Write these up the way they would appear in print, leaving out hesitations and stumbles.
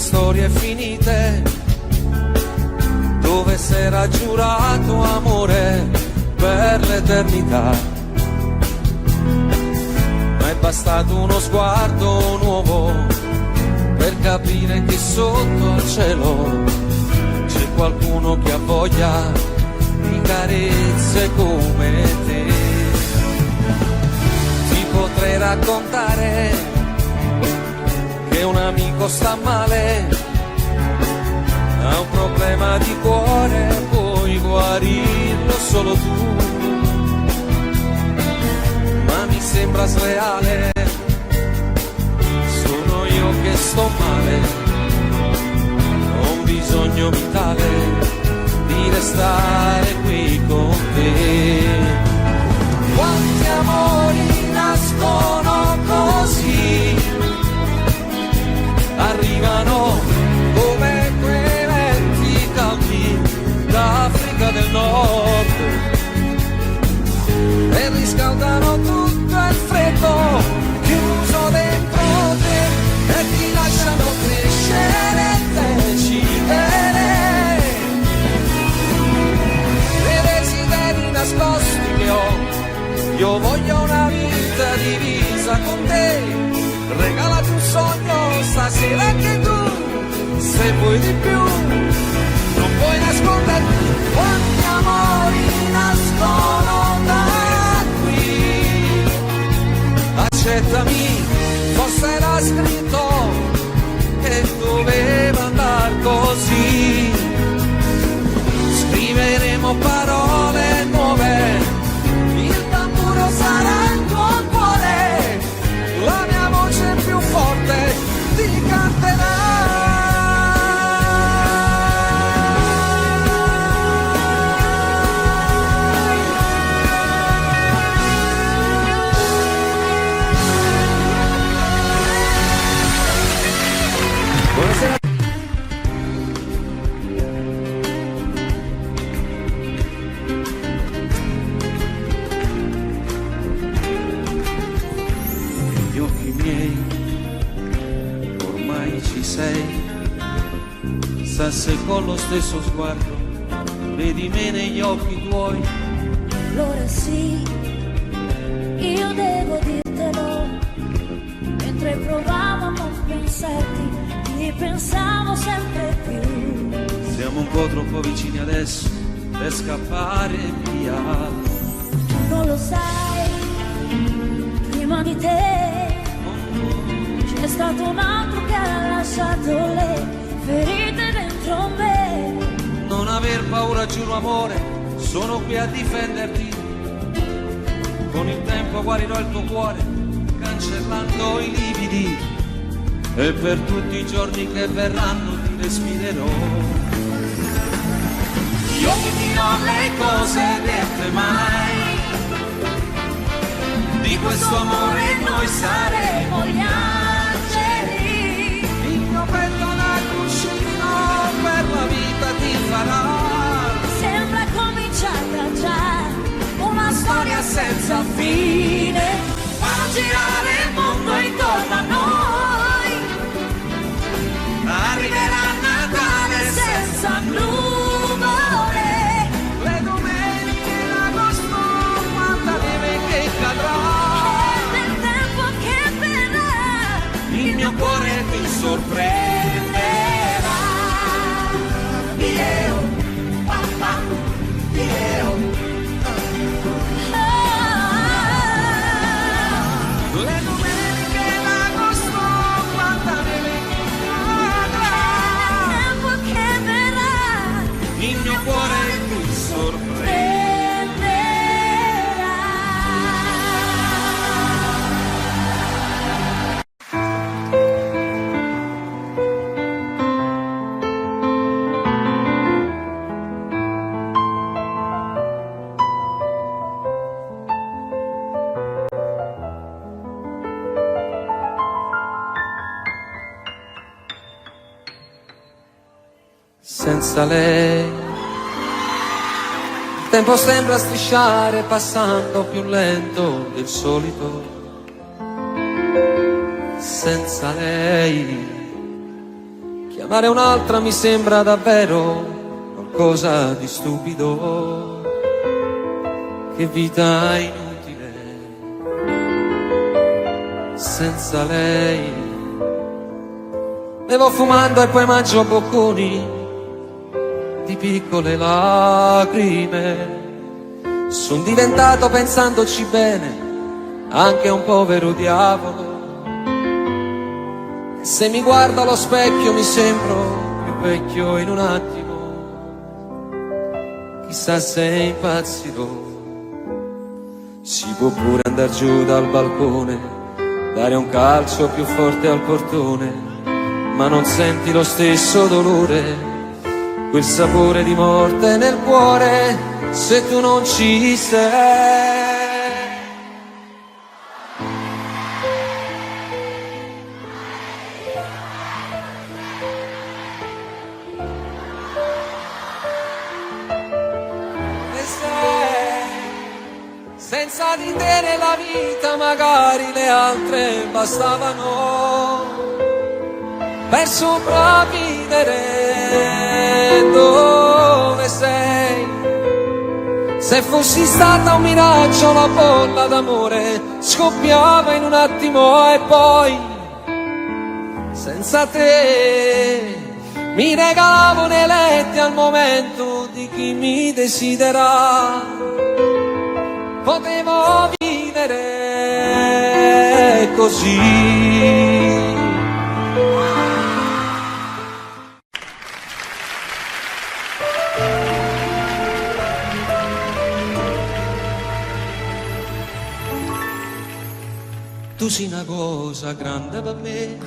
storie finite, dove s'era giurato amore per l'eternità. Ma è bastato uno sguardo nuovo per capire che sotto al cielo c'è qualcuno che ha voglia di carezze come te. Ti potrei raccontare che un amico sta male, ha un problema di cuore, puoi guarirlo solo tu. Ma mi sembra sleale, sono io che sto male, ho un bisogno vitale di restare qui con te. Quanti amori nascono così, arrivano come quei venti caldi d'Africa del Nord e riscaldano tutto il freddo chiuso dentro te e ti lasciano crescere e decidere dei desideri nascosti che ho. Io voglio una vita divisa con te, regalati un sogno stasera anche tu, se vuoi di più non puoi nasconderti. Quanti amori nascono da qui, accettami, forse era scritto che doveva andar così. Scriveremo parole nuove, il tamburo sarà il tuo cuore, la mia voce più forte ti canterà. Buonasera. Negli occhi miei ormai ci sei, sa se con lo stesso sguardo vedi me negli occhi tuoi. Allora sì, io devo dirtelo, mentre provavo a non pensarti, ti pensavo sempre più. Siamo un po' troppo vicini adesso per scappare via. Tu non lo sai, prima di te c'è stato un altro che ha lasciato le ferite dentro me. Non aver paura, giuro amore, sono qui a difenderti. Con il tempo guarirò il tuo cuore, cancellando i lividi, e per tutti i giorni che verranno ti respirerò. Io ti dirò le cose dette mai, di questo amore noi saremo gli angeli. Il mio petto da cuscino per la vita ti farà. Sembra cominciata già una storia senza fine, fa girare il mondo intorno a noi. Arriverà Natale senza nuvole, Le domeniche d'agosto, quanta neve che cadrà, e del tempo che verrà il mio cuore ti sorprenderà. io, papà, io. Le domeniche d'agosto, quanta neve che cadrà, Tempo che verrà, il mio cuore ti sorprenderà. Senza lei il tempo sembra strisciare, passando più lento del solito. Senza lei che Chiamare un'altra mi sembra davvero qualcosa di stupido. Che vita inutile senza lei. Bevo fumando e poi mangio bocconi di piccole lacrime. Son diventato, pensandoci bene, anche un povero diavolo. Se mi guardo allo specchio mi sembro più vecchio in un attimo. Chissà se impazzirò. Si può pure andar giù dal balcone, dare un calcio più forte al portone, ma non senti lo stesso dolore, quel sapore di morte nel cuore, se tu non ci sei. Senza di te nella vita magari le altre bastavano per sopravvivere. Dove sei? Se fossi stata un miraggio la bolla d'amore scoppiava in un attimo e poi senza te mi regalavo nei letti al momento di chi mi desidera. Potevo vivere così. Tu sei una cosa grande per me,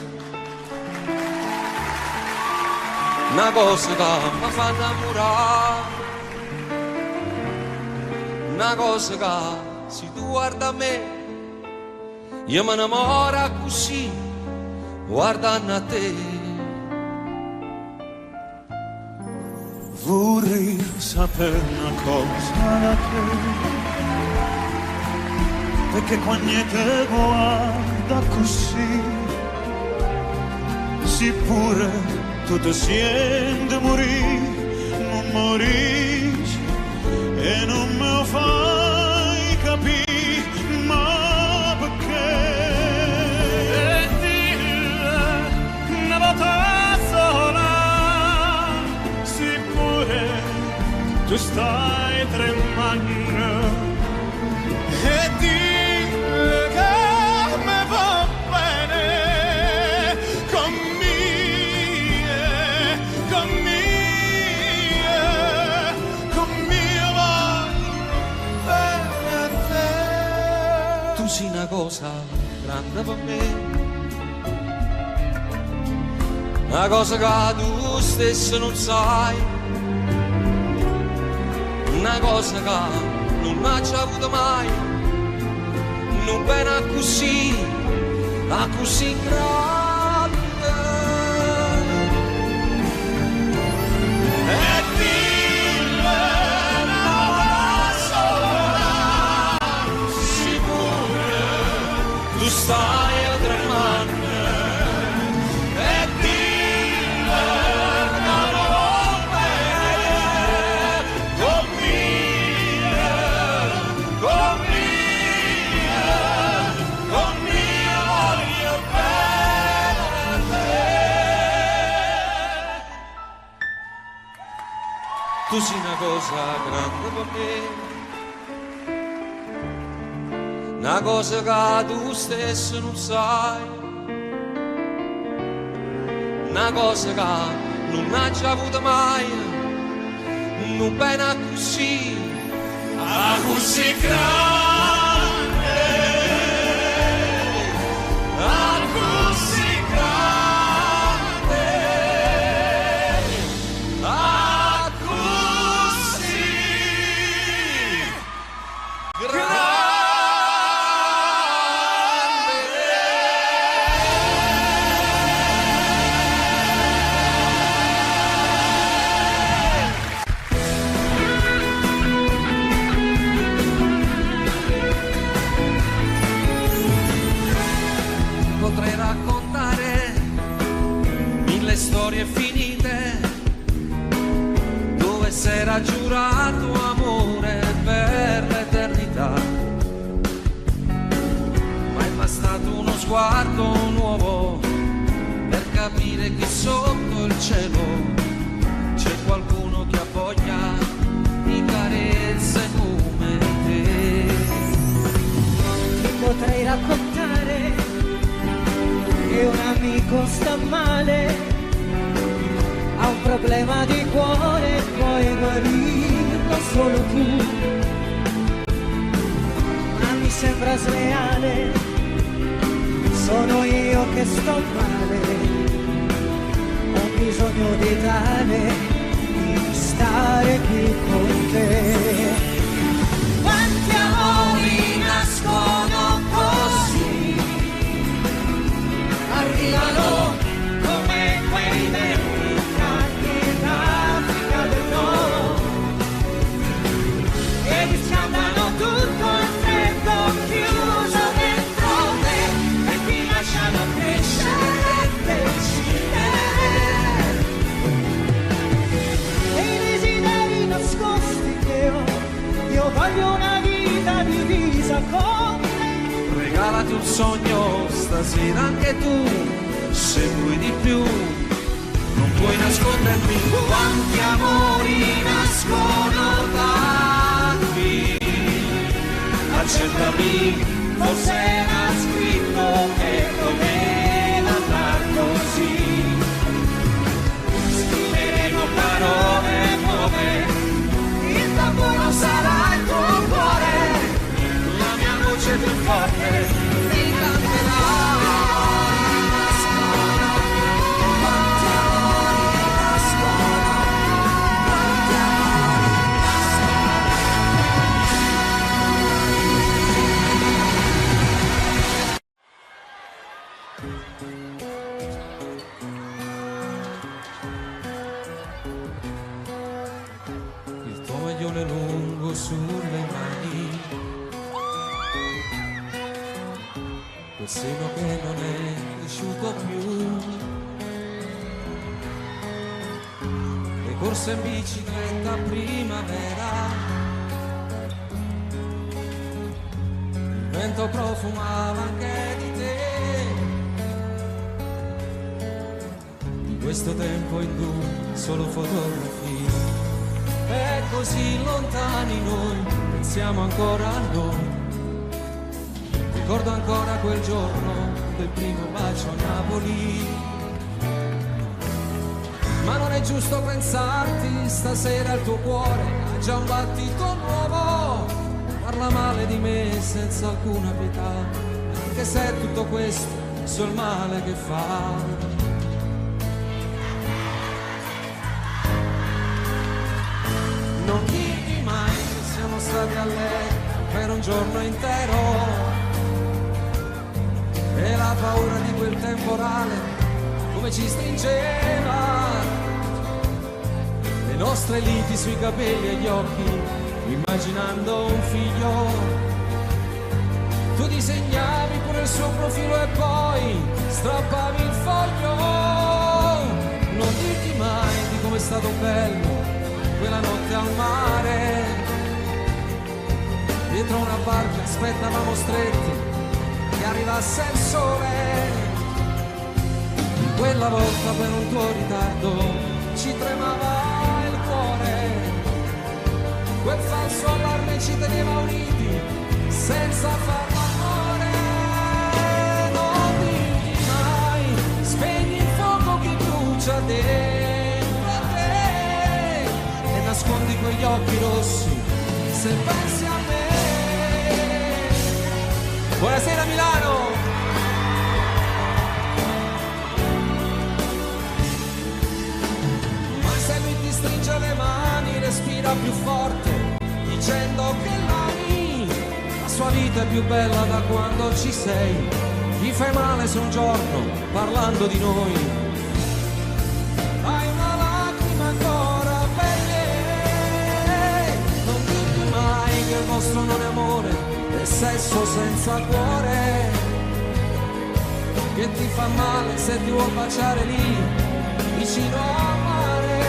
una cosa che mi fa innamorare, una cosa che se tu guarda a me io mi innamoro così guardando a te. Vorrei sapere una cosa da te, perché quando te guarda così si pure tu ti senti morire, non morisci e non me lo fai capire, ma perché? E dille una volta sola, si pure tu stai tremando, e dille che me va bene con Tu sei una cosa grande per me, una cosa che tu stesso non sai, una cosa che non hai già avuto mai, non bene così grande. E dille tu stai a tremare, e dille che non bene con mia voglio bene a te. Tu sei una cosa grande per me, una cosa che tu stesso non sai, una cosa che non hai già avuto mai, non bene così grande, così grande, così grande. Potrei raccontare mille storie finite ha giurato amore per l'eternità, ma è bastato uno sguardo nuovo per capire che sotto il cielo c'è qualcuno che ha voglia di carezze come te. Ti potrei raccontare che un amico sta male, ha un problema di cuore, puoi guarirlo solo tu. Ma mi sembra sleale, sono io che sto male, ho bisogno di tale, di stare qui con te. Quanti amori nascono così, arrivano come quei venti caldi d'Africa del Nord, e riscaldano tutto il freddo chiuso dentro te, e ti lasciano crescere e decidere. E i desideri nascosti che ho, io voglio una vita divisa con te. Regalati un sogno stasera anche tu, se vuoi di più non puoi nascondermi. Quanti amori nascono da qui, accendami, forse era scritto che doveva andar così. Scriveremo parole nuove, il tamburo sarà il tuo cuore, la mia voce più forte ti canterà. Il tuo maglione lungo sulle mani, quel seno che non è cresciuto più, le corse in bicicletta a primavera, il vento profumava anche di te. Di questo tempo in cui solo fotografie, e così lontani noi, pensiamo ancora a noi. Ricordo ancora quel giorno del primo bacio a Napoli. Ma non è giusto pensarti, stasera il tuo cuore ha già un battito nuovo. Parla male di me senza alcuna pietà, anche se è tutto questo sul male che fa. Non dirmi mai che siamo stati a letto per un giorno intero, e la paura di quel temporale come ci stringeva, le nostre liti sui capelli e gli occhi, immaginando un figlio. Tu disegnavi pure il suo profilo e poi strappavi il foglio. Non dirti mai di com'è stato bello quella notte al mare, dietro una barca aspettavamo stretti che arrivasse il sole. Quella volta per un tuo ritardo ci tremava il cuore, quel falso allarme ci teneva uniti senza far l'amore. Non dirti mai, spegni il fuoco che brucia dentro a te, e nascondi quegli occhi rossi se pensi a me. Buonasera Milano! Ma se lui ti stringe le mani, respira più forte, dicendo che l'ami, la sua vita è più bella da quando ci sei. Gli fai male se un giorno, parlando di noi, hai una lacrima ancora per lei. Non dirti mai che il vostro non è amore, è sesso senza cuore, che ti fa male se ti vuol baciare lì vicino al mare,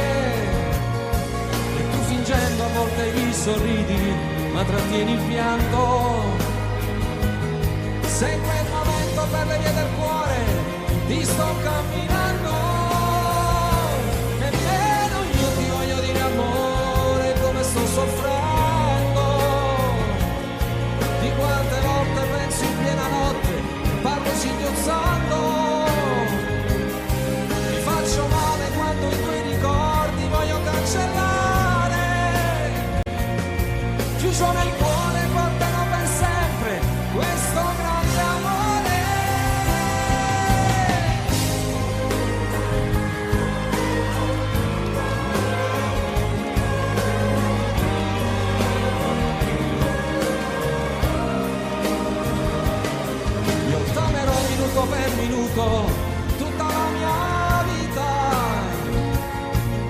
e tu fingi piangendo, a volte gli sorridi, ma trattieni il pianto. Se in quel momento per le vie del cuore ti sto camminando e pieno io ti voglio dire amore come sto soffrendo, di quante volte penso in piena notte, parlo singhiozzando, mi faccio male quando i tuoi ricordi voglio cancellare, chiuso nel cuore portano per sempre questo grande amore. Io t'amerò minuto per minuto tutta la mia vita,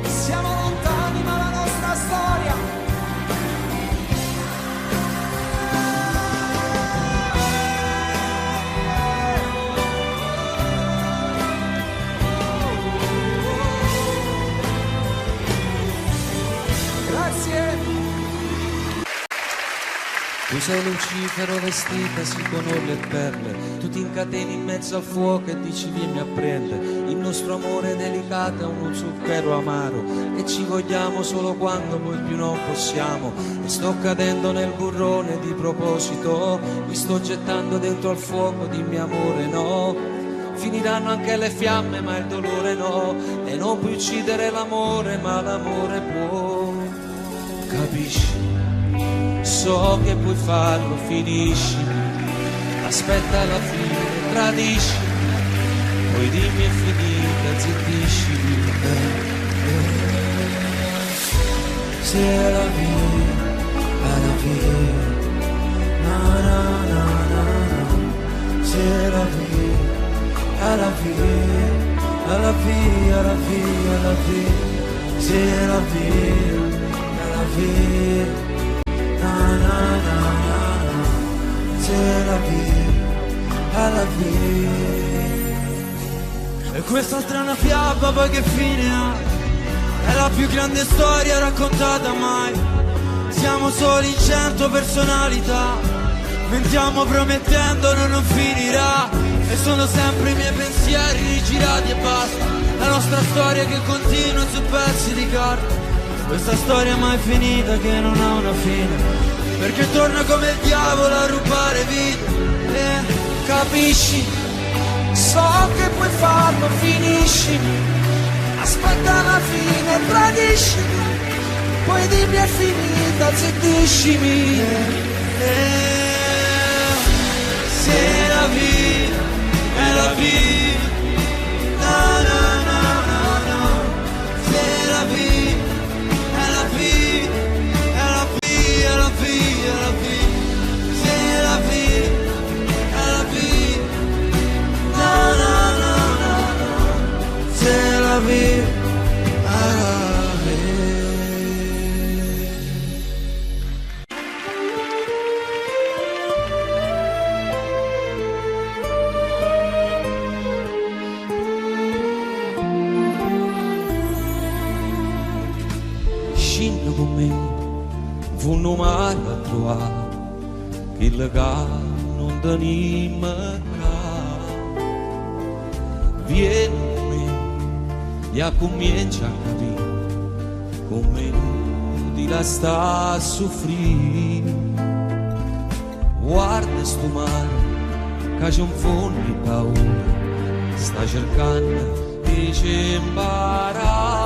siamo lontani ma la nostra storia Tu sei Lucifero vestitasi con orle e perle, tu ti incateni in mezzo al fuoco e dici vieni a prendere. Il nostro amore delicato è uno zucchero amaro e ci vogliamo solo quando poi più non possiamo. E sto cadendo nel burrone di proposito, mi sto gettando dentro al fuoco, dimmi amore no. Finiranno anche le fiamme ma il dolore no, e non puoi uccidere l'amore ma l'amore può. Capisci? So che puoi farlo, finiscimi, aspetta alla fine, tradiscimi, poi dimmi è finita, zittiscimi. C'est la vie, na na na na na. C'est la vie, la vie, la vie, la vie, la vie. C'est la vie, la vie. Na na na na na, c'est la vie, la vie. E questa strana fiaba poi che fine ha? È la più grande storia raccontata mai. Siamo soli in 100 personalità, mentiamo promettendo non finirà. E sono sempre i miei pensieri rigirati e basta. La nostra storia che continua su pezzi di carta. Questa storia mai finita che non ha una fine, perché torna come il diavolo a rubare vita. Capisci? So che puoi farlo, finiscimi, aspetta la fine, tradiscimi, poi dimmi è finita, zittiscimi. C'est la vie, è la vie, na na na na na, c'est la vie. La vie, la vie, la vie, c'est la vie, la vie, na na na na na, c'est la vie, la vie. Scinno con me, fu un mare a trovare, che legame non tenima ca. Vieni con me, e comincia a capire, come di la sta a soffrire. Guarda sto mare, che c'è un fondo di paura, sta cercando di ci imparare.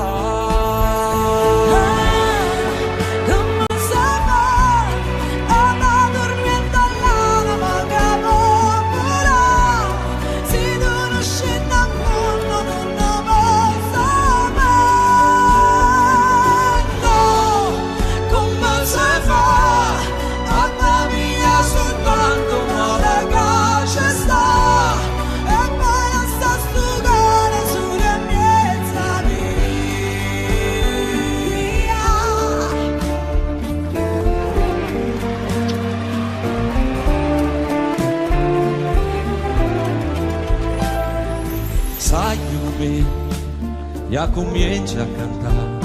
Ya comincia a cantare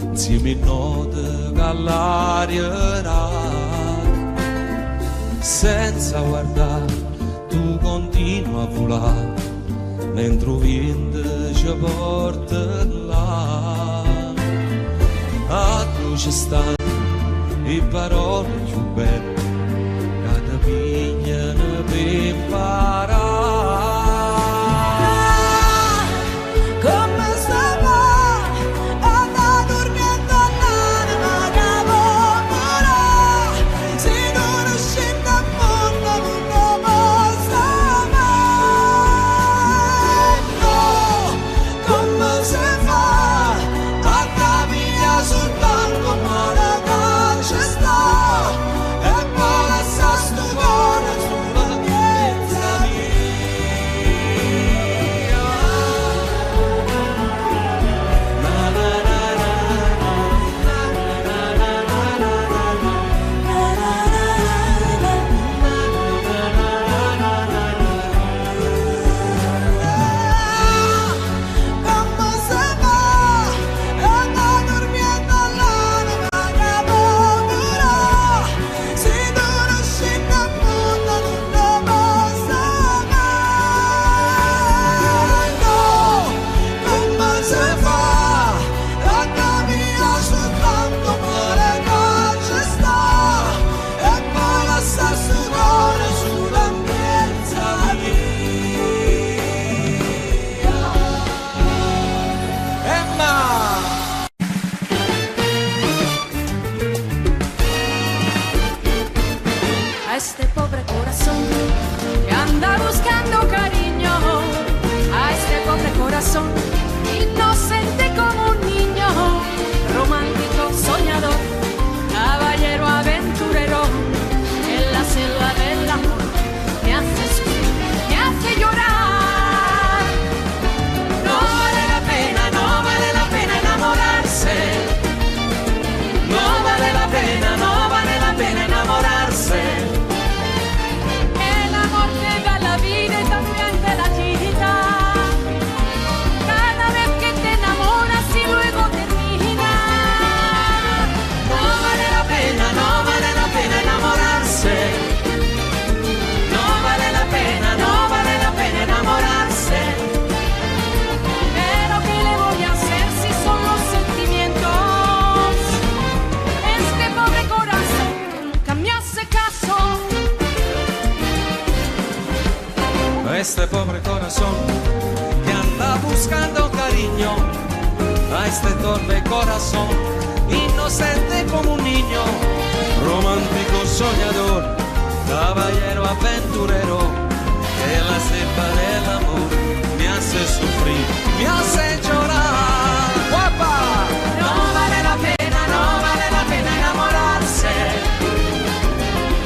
insieme a note che dall'aria, senza guardare tu continua a volare, mentre il vento ci porta là. A tu ci stanno le parole più belle che ti pigliano per imparare. Come stava andando dormendo all'anima che volerà, se non scende a mondo non lo posso mai. No, come si fa a capire soltanto male che ci sta, e poi lascia sto cuore sulla piazza mia. Come se va anda durmiendo all'anima che volerà, se non scende a mondo non lo posso mai. No, come se fa a capire soltanto male che ci sta, e poi lascia sto cuore sulla piazza mia. Emma! A este pobre corazón que anda buscando cariño, a este pobre corazón inocente como un niño, romántico, soñador, caballero aventurero, en la selva del amor me hace sufrir, me hace llorar. No vale la pena enamorarse, no vale la pena enamorarse. El amor te da la vida y también te la quita. Cada vez que te enamoras y luego termina. No vale la pena enamorarse. No vale la pena enamorarse. Pero ¿qué le voy a hacer si son los sentimientos? Este pobre corazón nunca me hace caso. A este pobre corazón que anda buscando cariño, a este torpe corazón inocente como un niño, romántico soñador, caballero aventurero, que la cepa del amor me hace sufrir, me hace llorar. ¡Guapa! No vale la pena enamorarse.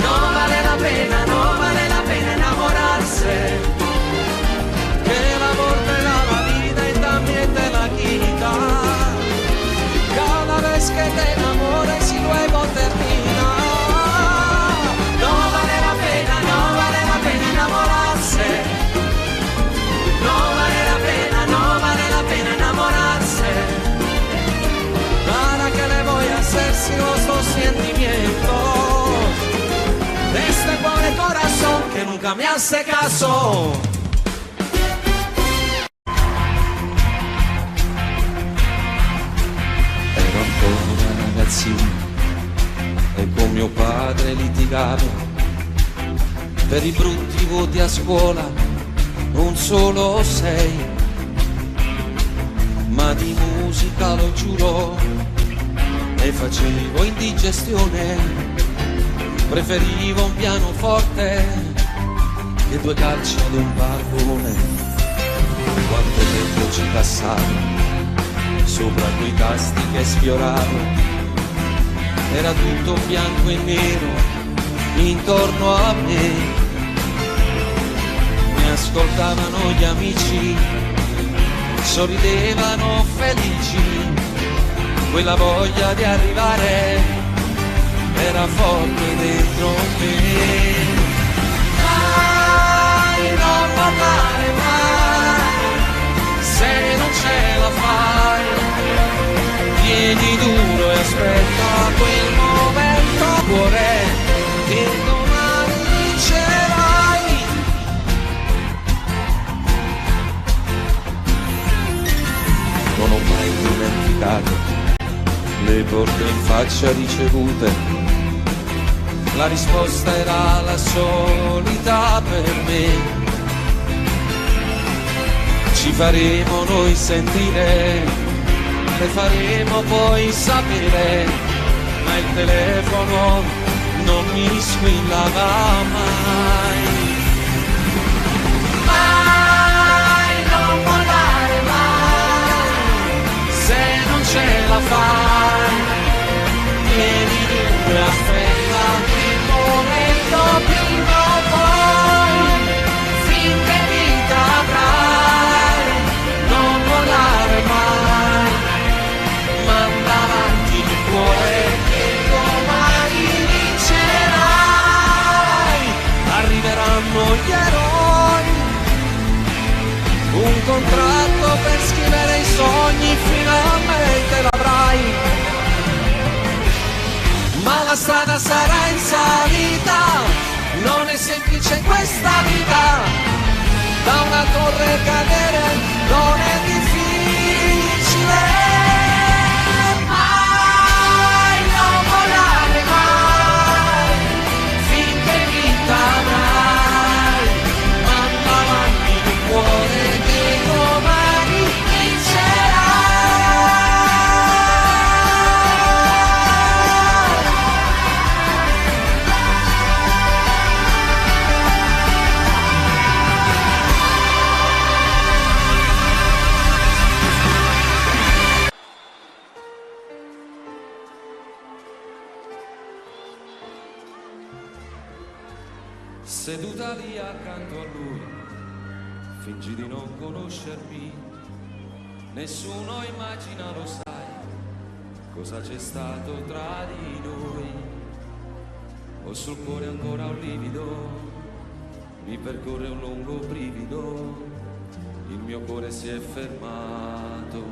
No vale la pena enamorarse. Que el amor te da la vida y también te la quita. Cada vez que te enamores y luego termina. No vale la pena enamorarse. No vale la pena enamorarse. ¿Para qué le voy a hacer si los dos sentimientos de este pobre corazón que nunca me hace caso? Ero ancora ragazzino e con mio padre litigavo per i brutti voti a scuola, non solo 6, ma di musica lo giuro e facevo indigestione. Preferivo un pianoforte che 2 calci ad un pallone. Quanto tempo ci passavo sopra quei tasti che sfioravo, era tutto bianco e nero intorno a me. Mi ascoltavano gli amici, sorridevano felici, quella voglia di arrivare era forte dentro me. Mai non parlare mai, se non ce la fai, tieni duro e aspetta quella mai dimenticato le porte in faccia ricevute. La risposta era la solita per me. Ci faremo noi sentire, le faremo poi sapere, ma il telefono non mi squillava mai. Mai, non mollare mai, se non ce la fai, vieni dunque, aspetta il momento prima o poi, finché vita avrai, non mollare mai, manda avanti il cuore che domani vincerai, arriveranno gli eroi, un contratto per scrivere i sogni, finalmente l'avrai, ma la strada sarà in salita, non è semplice questa vita, da una torre cadere non è difficile, mai, non volare mai, finché vita avrai, manda avanti il cuore che domani vincerà. Seduta lì accanto a lui, fingi di non conoscermi, nessuno immagina, lo sai, cosa c'è stato tra di noi. Ho sul cuore ancora un livido, mi percorre un lungo brivido, il mio cuore si è fermato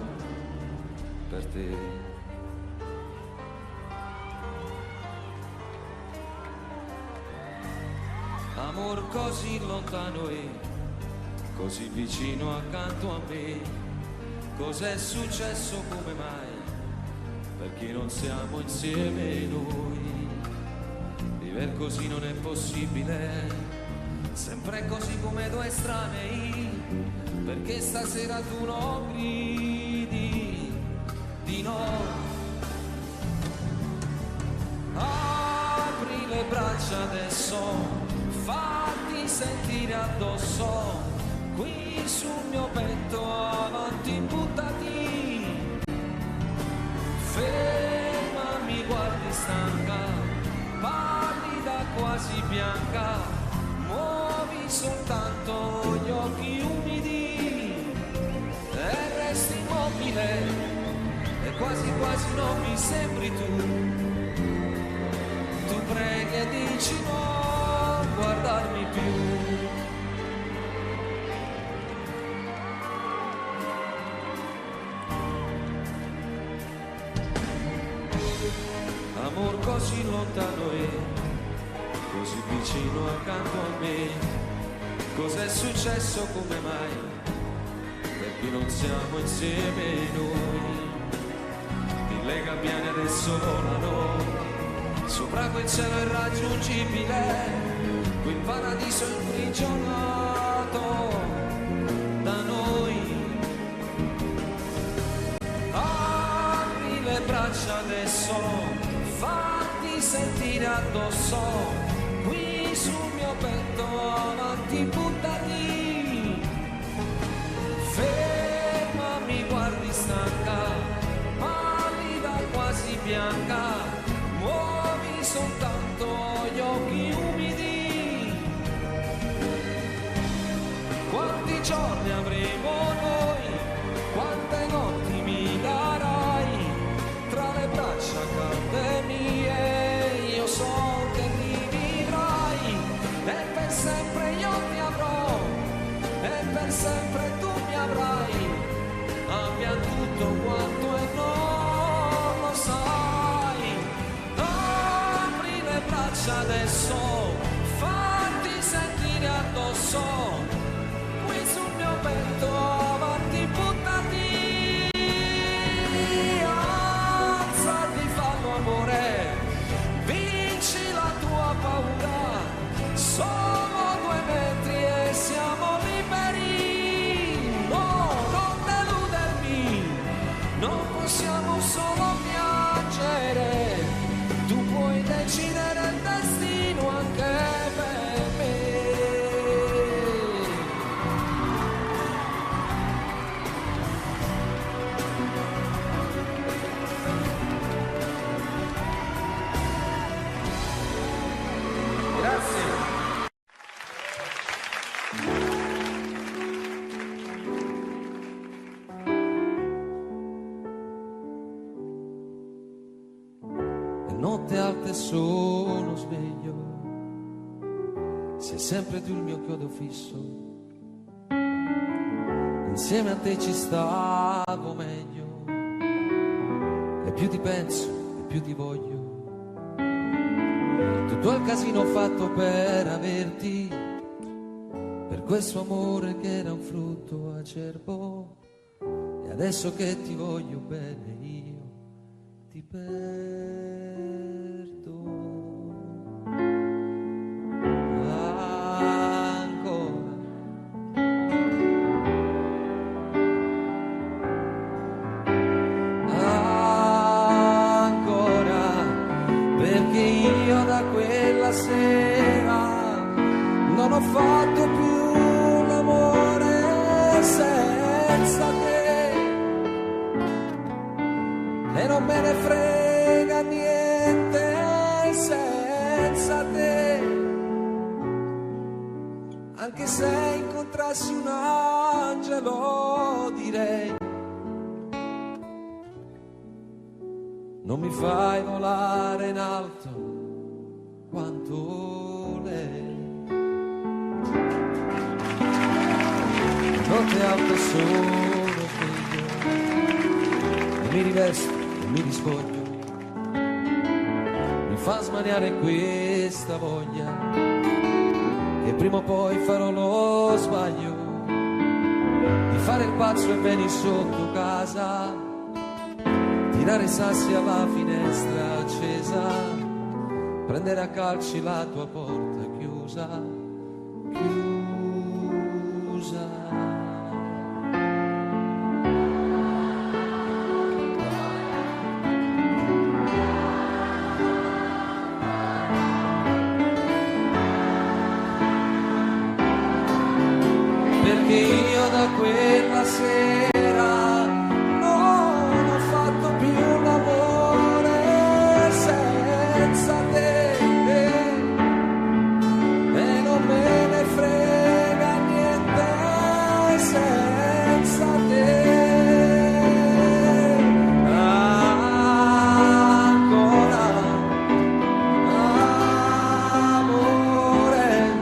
per te. Amor così lontano e così vicino accanto a me, cos'è successo, come mai, perché non siamo insieme noi, vivere così non è possibile, sempre così come due estranei, perché stasera tu non gridi di no, apri le braccia adesso, fatti sentire addosso, qui sul mio petto, avanti buttati, ferma, mi guardi stanca, pallida quasi bianca, muovi soltanto gli occhi umidi e resti immobile e quasi quasi non mi sembri tu preghi e dici no, guardarmi più. Amor così lontano e così vicino accanto a me, cos'è successo, come mai, perché non siamo insieme noi, mille gabbiani adesso volano sopra quel cielo irraggiungibile, quel paradiso imprigionato da noi. Apri le braccia adesso, fatti sentire addosso, qui sul mio petto, avanti buttati, ferma, mi guardi stanca, pallida quasi bianca, muovi soltanto gli occhi umidi. Quanti giorni avremo noi, quante notti mi darai, tra le braccia calde mie, io so che rivivrai, e per sempre io ti avrò, e per sempre tu mi avrai, abbia tutto quanto è non lo sai. Apri le braccia adesso, fatti sentire addosso, qui sul mio petto, avanti buttati, notte alta e sono sveglio, sei sempre tu il mio chiodo fisso, insieme a te ci stavo meglio, e più ti penso e più ti voglio, tutto il casino fatto per averti, per questo amore che era un frutto acerbo, e adesso che ti voglio bene io ti perdo ancora. Ancora, perché io da quella sera non ho fatto più l'amore senza te, e non me ne frega niente senza te, anche se incontrassi un angelo direi non mi fai volare in alto quanto lei. Notte alta sono sveglio e mi rivesto e mi rispoglio, mi fa smaniare questa voglia che prima o poi farò lo sbaglio di fare il pazzo e venire sotto casa, tirare i sassi alla finestra accesa, prendere a calci la tua porta chiusa, chiusa. Perché io da quella sera non ho fatto più l'amore senza te, e non me ne frega niente senza te. Ancora amore,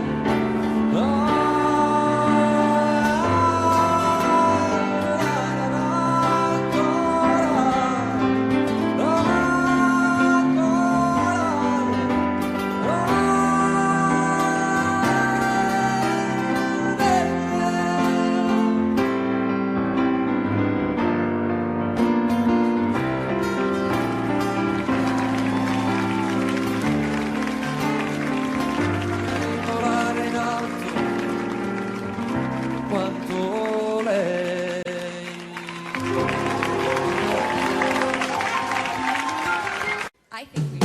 volare in alto quanto lei. I think we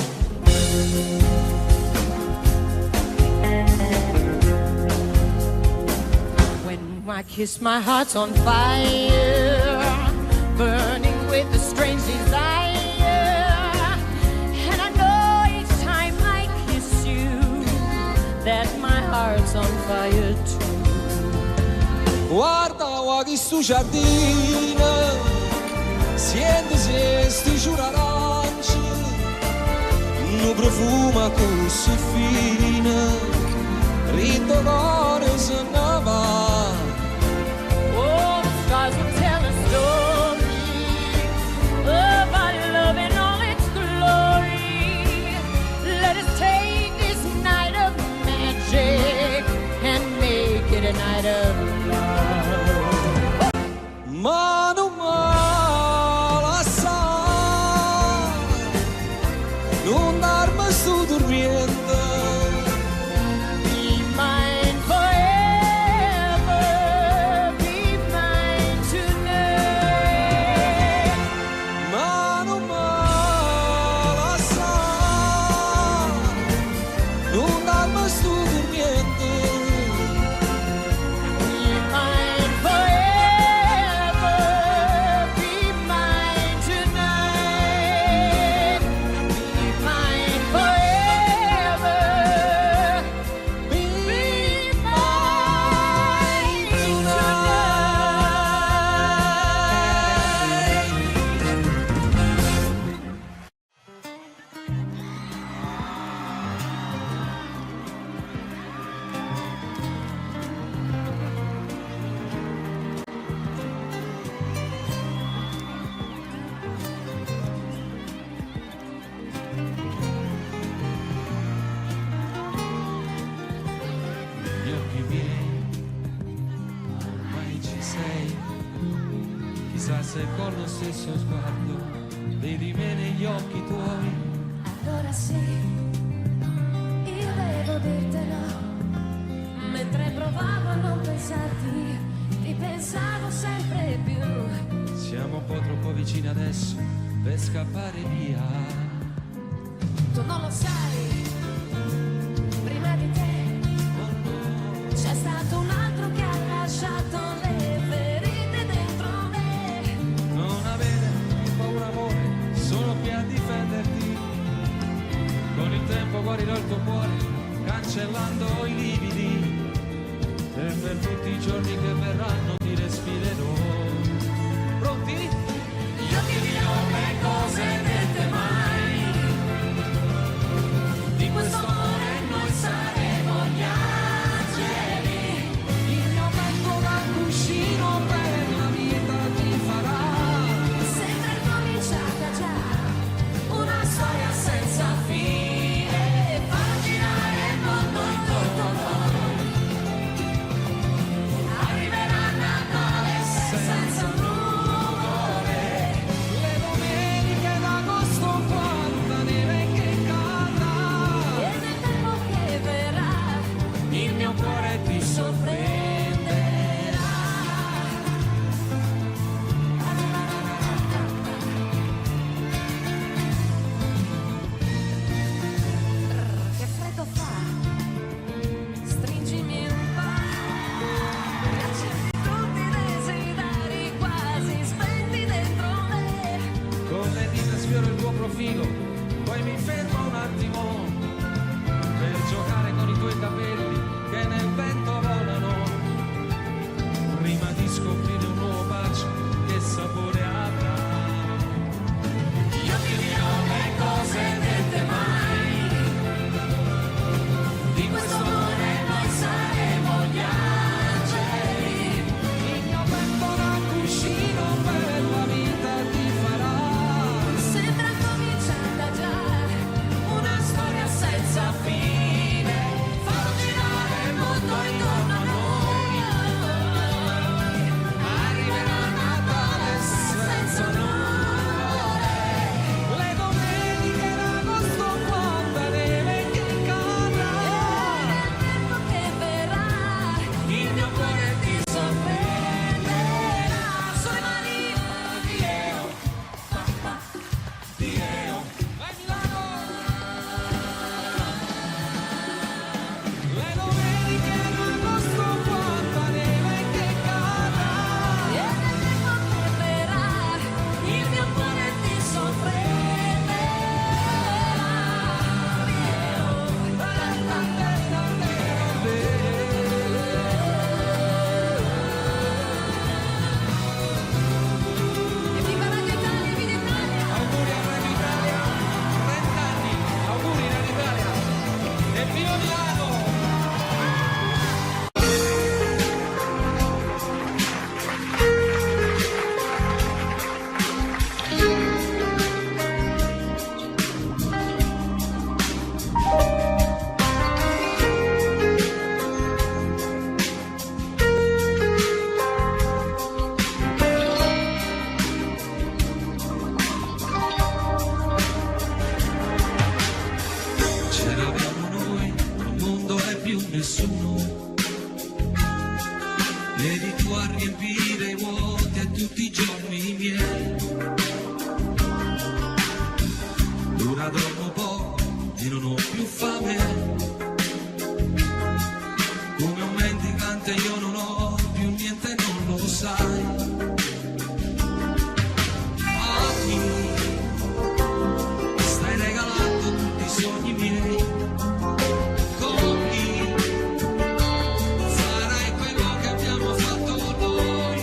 When I kiss, my heart's on fire, burning with a strange desire. And I know each time I kiss you that my heart's on fire too. Guarda, guardi sto giardino, siente se sti giuraranci, non profuma così fine, ritto cuore se ne va. Oh, the stars will tell a story of our love in all its glory. Let us take this night of magic and make it a night of love. Ma non male assai, non darmi sto dormiendo. Be mine forever. chissà se con lo stesso sguardo vedi me negli occhi tuoi. Allora sì, io devo dirtelo, mentre provavo a non pensarti, ti pensavo sempre più. Siamo un po' troppo vicini adesso per scappare via. Tu non lo sai, prima di te c'è stato un altro che ha lasciato le ferite dentro me. Non avere paura amore, sono qui a difenderti. Con il tempo guarirò il tuo cuore, cancellando i lividi. E per tutti i giorni che verranno ti respirerò. Pronti? Io ti dirò le cose dette mai. Di questo amore noi saremo gli angeli. Il mio petto da cuscino per la vita ti farà. Sembra cominciata già una storia senza fine, farà girare il mondo intorno a noi. Arriverà Natale senza nuvole, Le domeniche d'agosto quanta neve che cadrà. e nel tempo che verrà Il mio cuore ti sorprenderà. Che freddo fa, stringimi un po', riaccendi tutti i desideri quasi spenti dentro me. Con le dita sfioro il tuo profilo, poi mi fermo un attimo per giocare con i tuoi capelli che nel vento volano. Prima di scoprire un nuovo bacio, che sapore avrà. Io ti dirò le cose dette mai. Di questo amore noi saremo gli angeli. Il mio petto da cuscino per la vita ti farà. Sembra cominciata già una storia senza fine, farò girare il mondo intorno a noi. Arriverà Natale senza nuvole, le domeniche d'agosto quanta neve che cadrà. Nel tempo che verrà Il mio cuore ti sorprenderà. Sulle mani vai Milano. Le domeniche d'agosto quanta neve che cadrà. e nel tempo che verrà il mio cuore ti sorprenderà. E viva Radio Italia, viva Italia! Auguri a Radio Italia, 30 anni, auguri Radio Italia e viva Milano! C'eravamo noi, il mondo è più nessuno. Vedi tu a riempire i vuoti a tutti i giorni miei. Ora dormo poco e non ho più fame. Come un mendicante io non ho più niente, non lo sai. Stai regalando tutti i sogni miei. Con chi farai quello che abbiamo fatto noi?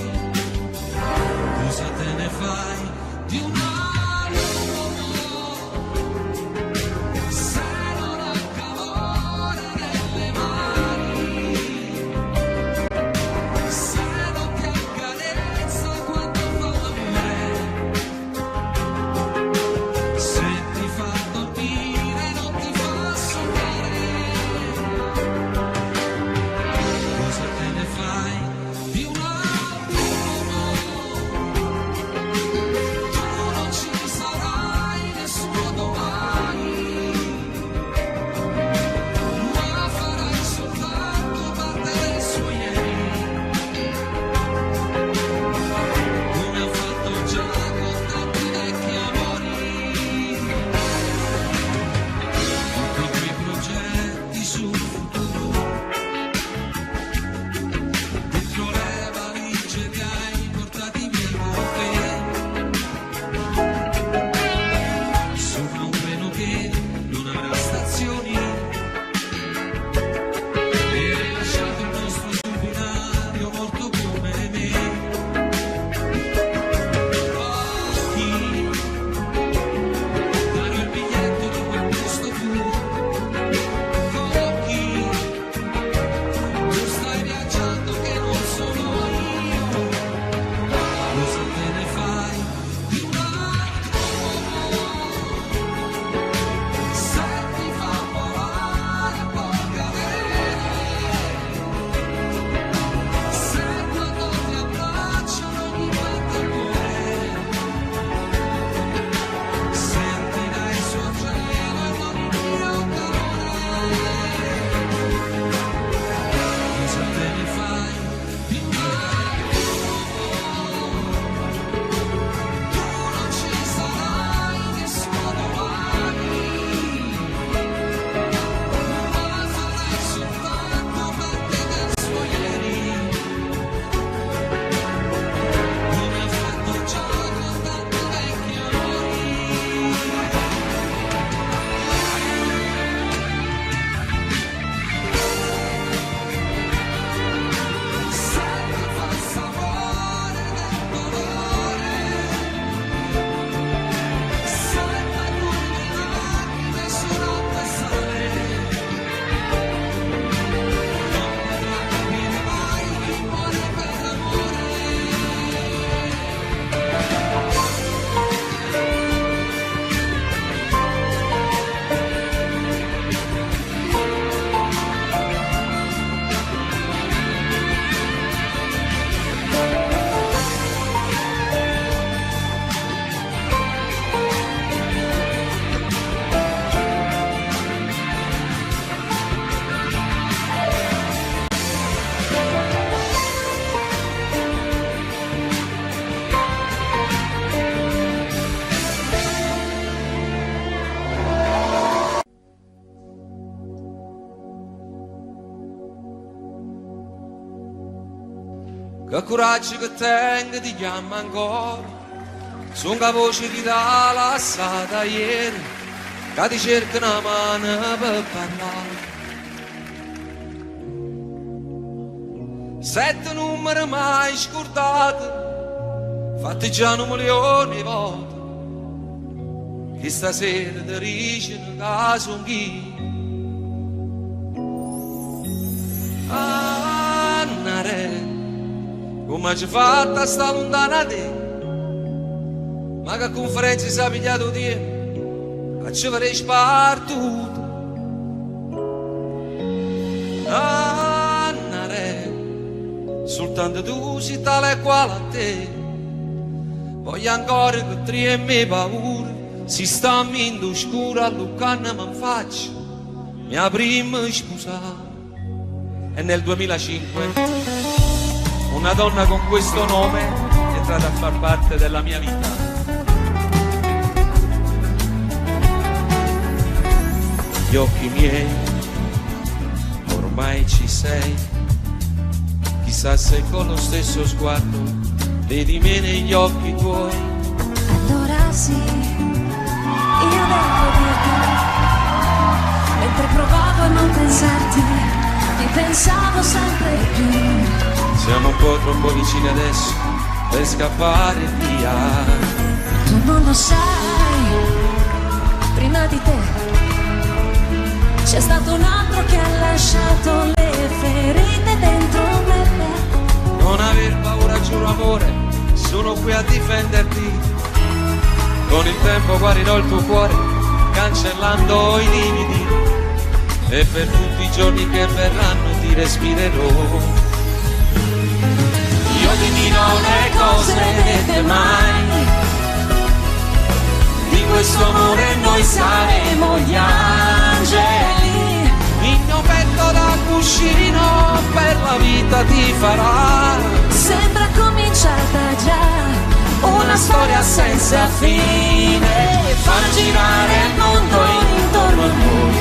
che coraggio che tengo ti chiama ancora, sono la voce che t'ha lasciata ieri, che ti cerca una mano per parlare. 7 numeri mai scordati, fatti già 1 milione di volte, che stasera ti dicono che sono chi. Annare, come ci fatta a sta lontana te, ma che conferenza si è pigliato te, che ci farei spartuto. Annare, soltanto tu sei tale e quale a te, voglio ancora che tremi paura, si sta in scura, all'uccanna mi faccio, mia prima sposata. E nel 2005 una donna con questo nome è entrata a far parte della mia vita. Gli occhi miei, ormai ci sei, chissà se con lo stesso sguardo vedi me negli occhi tuoi. Allora sì, io dentro di te, mentre provavo a non pensarti, ti pensavo sempre più. Siamo un po' troppo vicini adesso per scappare via. Tu non lo sai, prima di te c'è stato un altro che ha lasciato le ferite dentro me. Non aver paura, giuro amore, sono qui a difenderti. Con il tempo guarirò il tuo cuore, cancellando i limiti, e per tutti i giorni che verranno ti respirerò. Io ti dirò le cose dette mai, di questo amore noi saremo gli angeli. Il mio petto da cuscino per la vita ti farà. Sembra cominciata già Una storia senza fine, far girare il mondo intorno a noi.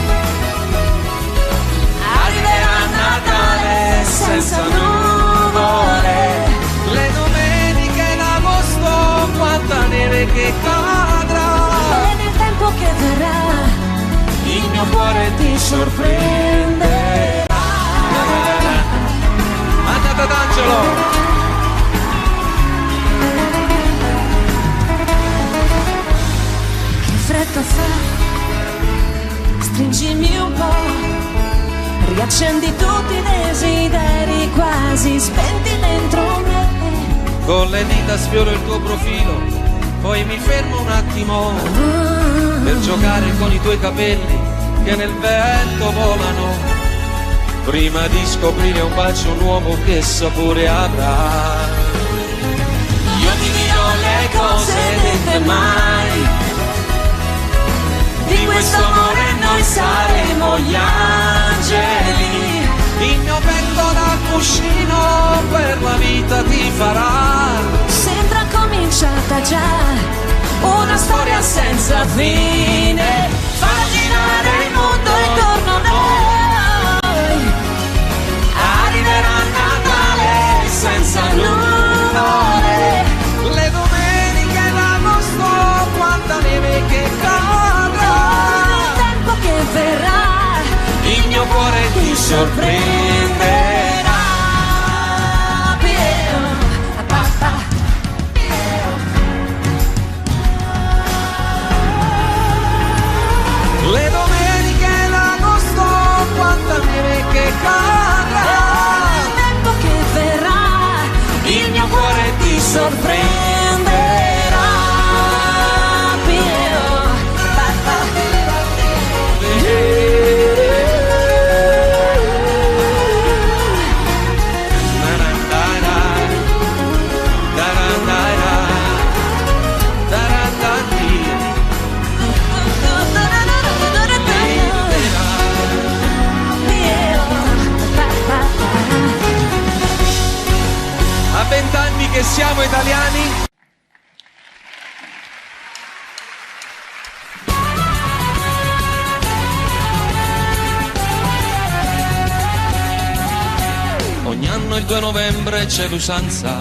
Arriverà Natale senza nuvole, le domeniche d'agosto, quanta neve che cadrà. e nel tempo che verrà Il mio cuore ti sorprenderà. Andate ad Angelo. che fretta fa, stringimi un po', riaccendi tutti i desideri quasi spenti dentro me. Con le dita sfioro il tuo profilo, poi mi fermo un attimo per giocare con i tuoi capelli che nel vento volano, prima di scoprire un bacio nuovo che sapore avrà. Io ti dirò le cose dette mai, di questo amore noi saremo gli angeli. Il mio petto da cuscino per la vita ti farà. Sembra cominciata già una storia senza fine, far girare il mondo intorno a noi. Arriverà Natale senza nuvole, le domeniche d'agosto, quanta neve che cadrà. Nel tempo che verrà Il mio cuore ti sorprenderà. Le domeniche d'agosto, quanta neve che cadrà. nel tempo che verrà Il mio cuore ti sorprenderà. A 20 anni che siamo italiani. Ogni anno il 2 novembre c'è l'usanza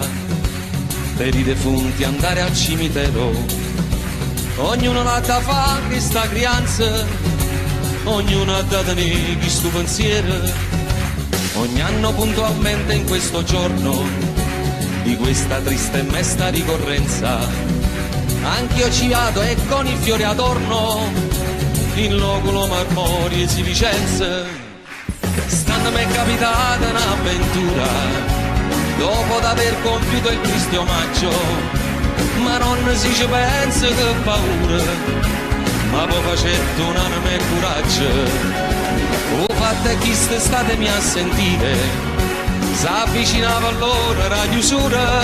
per i defunti andare al cimitero. Ognuno ha da fare questa crianza, ognuno ha da tenere questo pensiero. Ogni anno puntualmente in questo giorno di questa triste e mesta ricorrenza, anch'io ci vado e con i fiori adorno in loculo marmori e si Vicenza. Stando mi è capitata un'avventura dopo d'aver compiuto il triste omaggio, ma non si ci pensa che paura, ma poi facetto un'anima e coraggio. O fatta chi statemi a sentire, s'avvicinava l'ora la chiusura,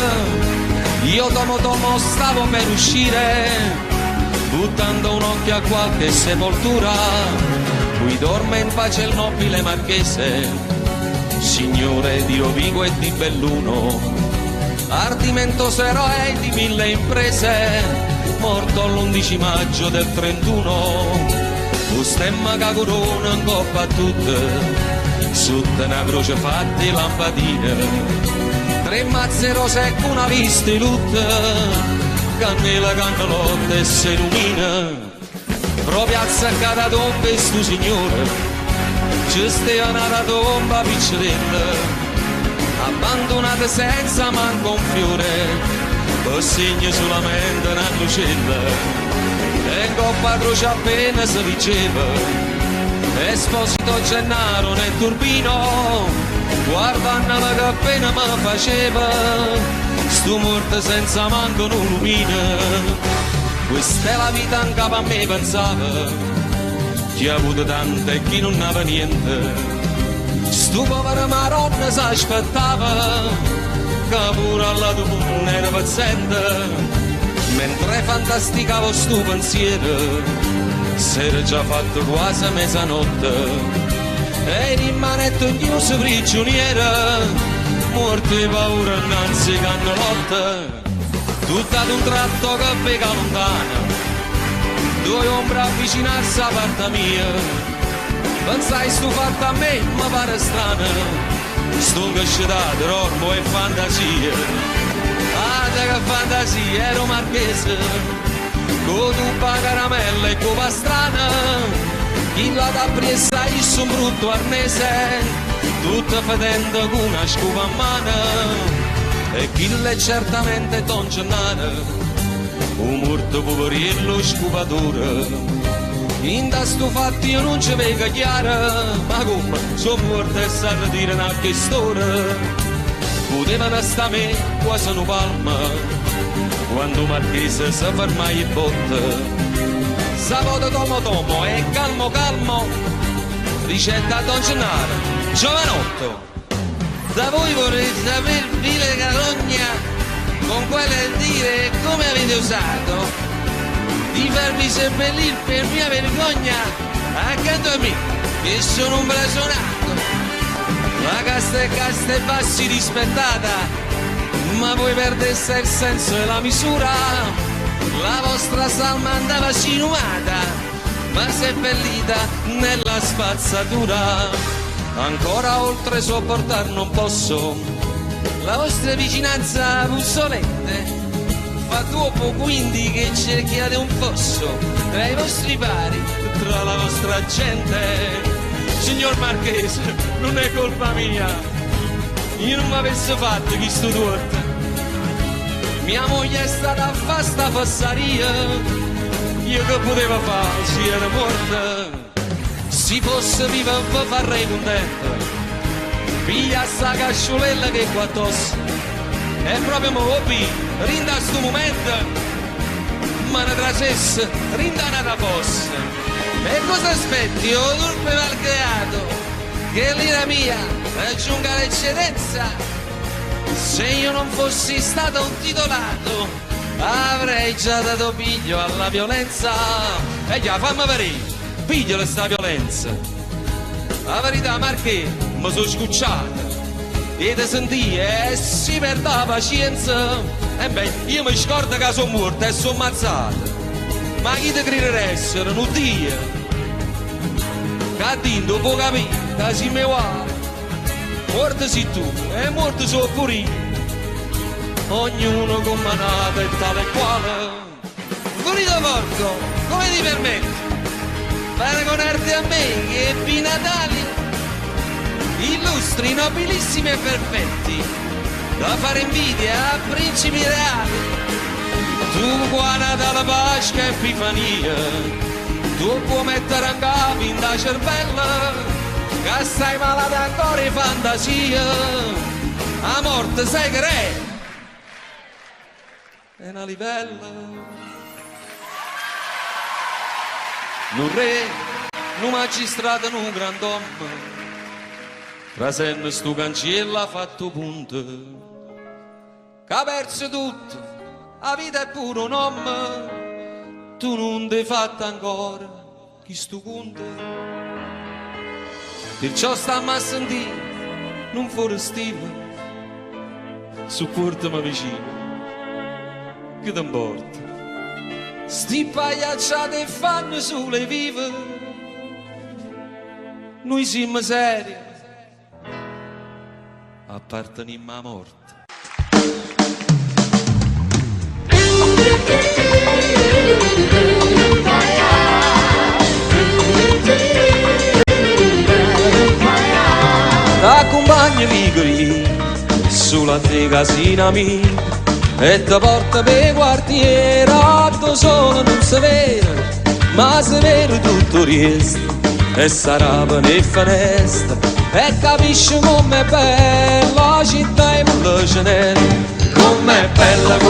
io tomo stavo per uscire, buttando un occhio a qualche sepoltura. Qui dorme in pace il nobile marchese, signore di Rovigo e di Belluno, ardimentoso eroe di 1000 imprese, morto l'11 maggio del 31. Un stemma che corona in coppa a tutte, sotto una croce fatta di lampadine, 3 mazze rose e una vista di lutte, cannella, cannalotte e si illumina. Proprio azzaccata tomba e stu signore, ci stia una tomba piccerella, abbandonata senza manco un fiore, per segno solamente una lucella, e in coppa a croce appena si diceva, Esposito Gennaro nel turbino, guardando che appena mi faceva, stu morto senza manco una lumina. Questa è la vita in capo a me pensava, chi ha avuto tanto e chi non aveva niente. Stu povero maronna s'aspettava, che pure alla tua era paziente. Mentre fantasticavo stu pensiero, s'era già fatto quasi mezzanotte, e in manetto chiuso prigioniera, morto di paura innanzi cannalotte. Tutto ad un tratto che pega lontana, 2 ombre avvicinarsi a parte mia, pensai stu fatto a me, mi pare strano, sto incascetato, ormo e fantasia. Ah, che fantasia, ero marchese, con tuppa caramella e con pastrana, chi la da presa issu un brutto arnese, tutta fedendo con una scupa a mano. E chi l'è certamente Don Gennaro, un morto poverillo scupatore. In da sto fatto io non ci vedo chiaro, ma come sono morto e sa dire una storia. Potevano sta me quasi una palma, quando Marchese si ferma e botte. Sabato tomo e calmo calmo, ricetta Don Gennaro, giovanotto. Da voi vorrei sapere, vile carogna, con quale dire come avete usato di farvi seppellire per mia vergogna accanto a me, che sono un blasonato. La casta e bassi rispettata, ma voi perdeste il senso e la misura. La vostra salma andava sinumata, ma seppellita nella spazzatura. Ancora oltre sopportar non posso la vostra vicinanza puzzolente, fa troppo quindi che cerchiate un fosso tra i vostri pari, tra la vostra gente. Signor Marchese, non è colpa mia, io non mi avessi fatto questo torto, mia moglie è stata a fare sta fassaria, io che potevo fare, si era morta. Si fosse viva farei contento, piglia sta casciolella che qua tosse, e proprio mo hobby, rinda sto momento, ma ne trasesse, rinda una fosse. E cosa aspetti, o turpe malcreato, che l'ira mia raggiunga l'eccedenza? Se io non fossi stato un titolato, avrei già dato piglio alla violenza. E già, fammi vedere. Pigliala sta violenza. La verità, Marché, mi sono scucciata e te sentì e si perde la pazienza. E beh, io mi scordo che sono morta e sono ammazzata, ma chi ti crederessero, non Dio che a Dio può capire che si mi vuole. Morto sei tu e morto sono pure io, ognuno con manata e tale e quale. Pulito porco, come ti permetti? Paragonarti a me che ebbi Natali, illustri, nobilissimi e perfetti, da fare invidia a principi reali. Tu qua Natale, Pasqua e Epifania, tu puoi mettere a capo in da cervella, che stai malata ancora in fantasia, a morte sai che è una livella. Un re, un magistrato, un grand'uomo, trasenne sto cancello ha fatto punto, che ha perso tutto, la vita è pure un uomo, tu non ti hai fatto ancora chi sto conto. Perciò stammi a sentire, non fuori stile, supportami vicino, che ti importa? Sti pagliacciate e fanno sulle vive, noi siamo seri, apparteniamo alla morte. Accompagnami qui sulla te casina mia e ti porta per quartiere, atto solo non si vede, ma si vede tutto il resto, e sarà per le finestre e capisci com'è bella la città in Lucenella, com'è bella la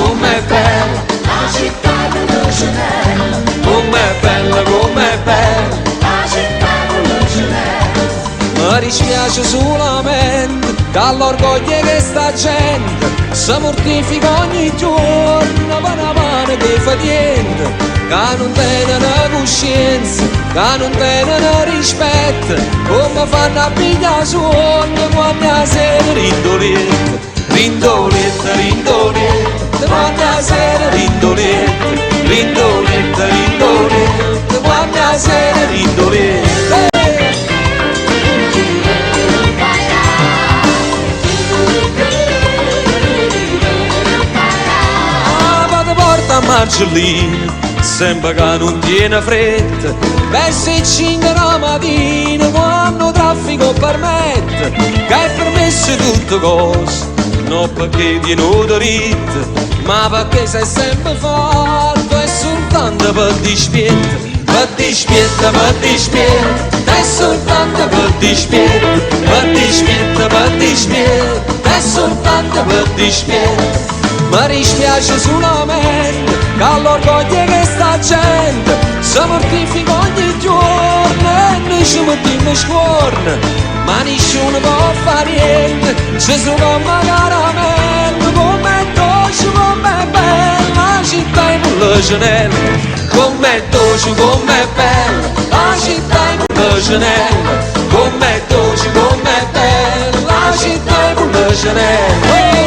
città in Lucenella, com'è bella la città in Lucenella. Mi dispiace solamente dall'orgoglio che sta gente si mortifica ogni giorno per una mano che fa niente, che non tenen coscienza, che non tenen rispetto, come fanno a pigliare sonno quando la sera rindoletta, rindoletta, rindoletta, quando la sera rindoletta, rindoletta, rindoletta, quando la sera rindoletta. Margellina, sembra che non tiene fretta, verso 5 la mattina quando traffico permette, che è permesso tutte cose, non perché tiene diritto, ma perché sei sempre fatto e soltanto per dispietto, per dispietto, per dispietto, è soltanto per dispietto, per dispietto, per dispietto, è soltanto per dispietto. Mi dispiace solamente che all'orgoglio che sta gente si mortifica ogni giorno e noi ci mettiamo scorno, ma nessuno può fare niente, ci sono caramente, com'è dolce, com'è bella la città in Lucenella, com'è dolce, com'è bella la città in Lucenella, com'è dolce, com'è bella la città in Lucenella.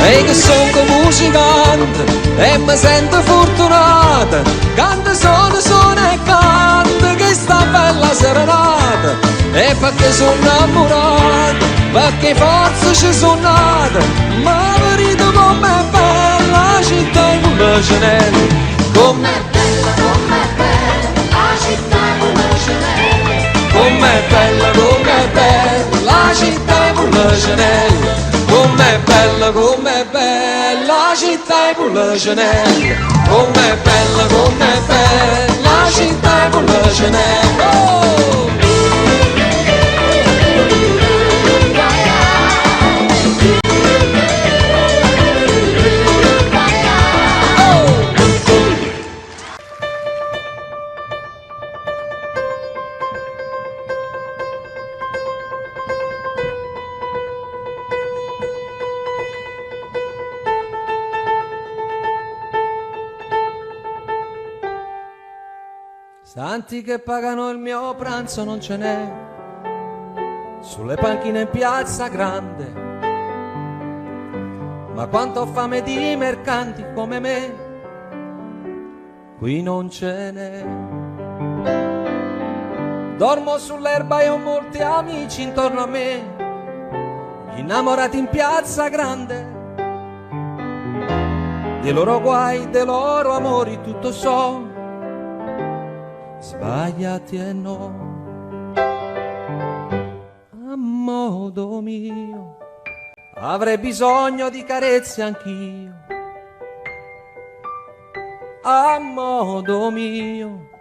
E che sono come musicante e mi sento fortunata, canto sono e canto che sta bella serenata, e perché sono innamorato, perché forse ci sono nata, ma vedo com'è bella la città in Lucenella, com'è bella la città in Lucenella, com'è bella la città in Lucenella, com'è bella la città in Lucenella, com'è bella la città in Lucenella. Oh! Santi che pagano il mio pranzo non ce n'è, sulle panchine in piazza grande, ma quanto ho fame di mercanti come me, qui non ce n'è. Dormo sull'erba e ho molti amici intorno a me, innamorati in piazza grande, dei loro guai, dei loro amori tutto so, sbagliati e no. A modo mio avrei bisogno di carezze anch'io, a modo mio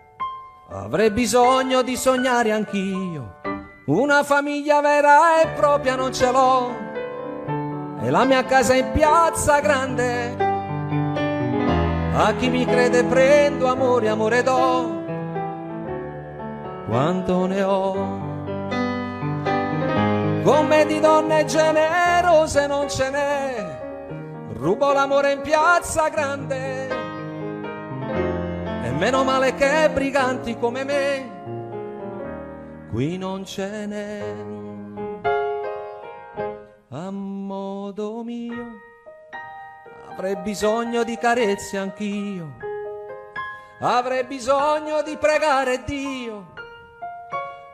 avrei bisogno di sognare anch'io. Una famiglia vera e propria non ce l'ho, e la mia casa è in piazza grande. A chi mi crede prendo amore, amore do, quanto ne ho. Con me di donne generose non ce n'è, rubo l'amore in piazza grande. E meno male che briganti come me qui non ce n'è. A modo mio avrei bisogno di carezze anch'io, avrei bisogno di pregare Dio,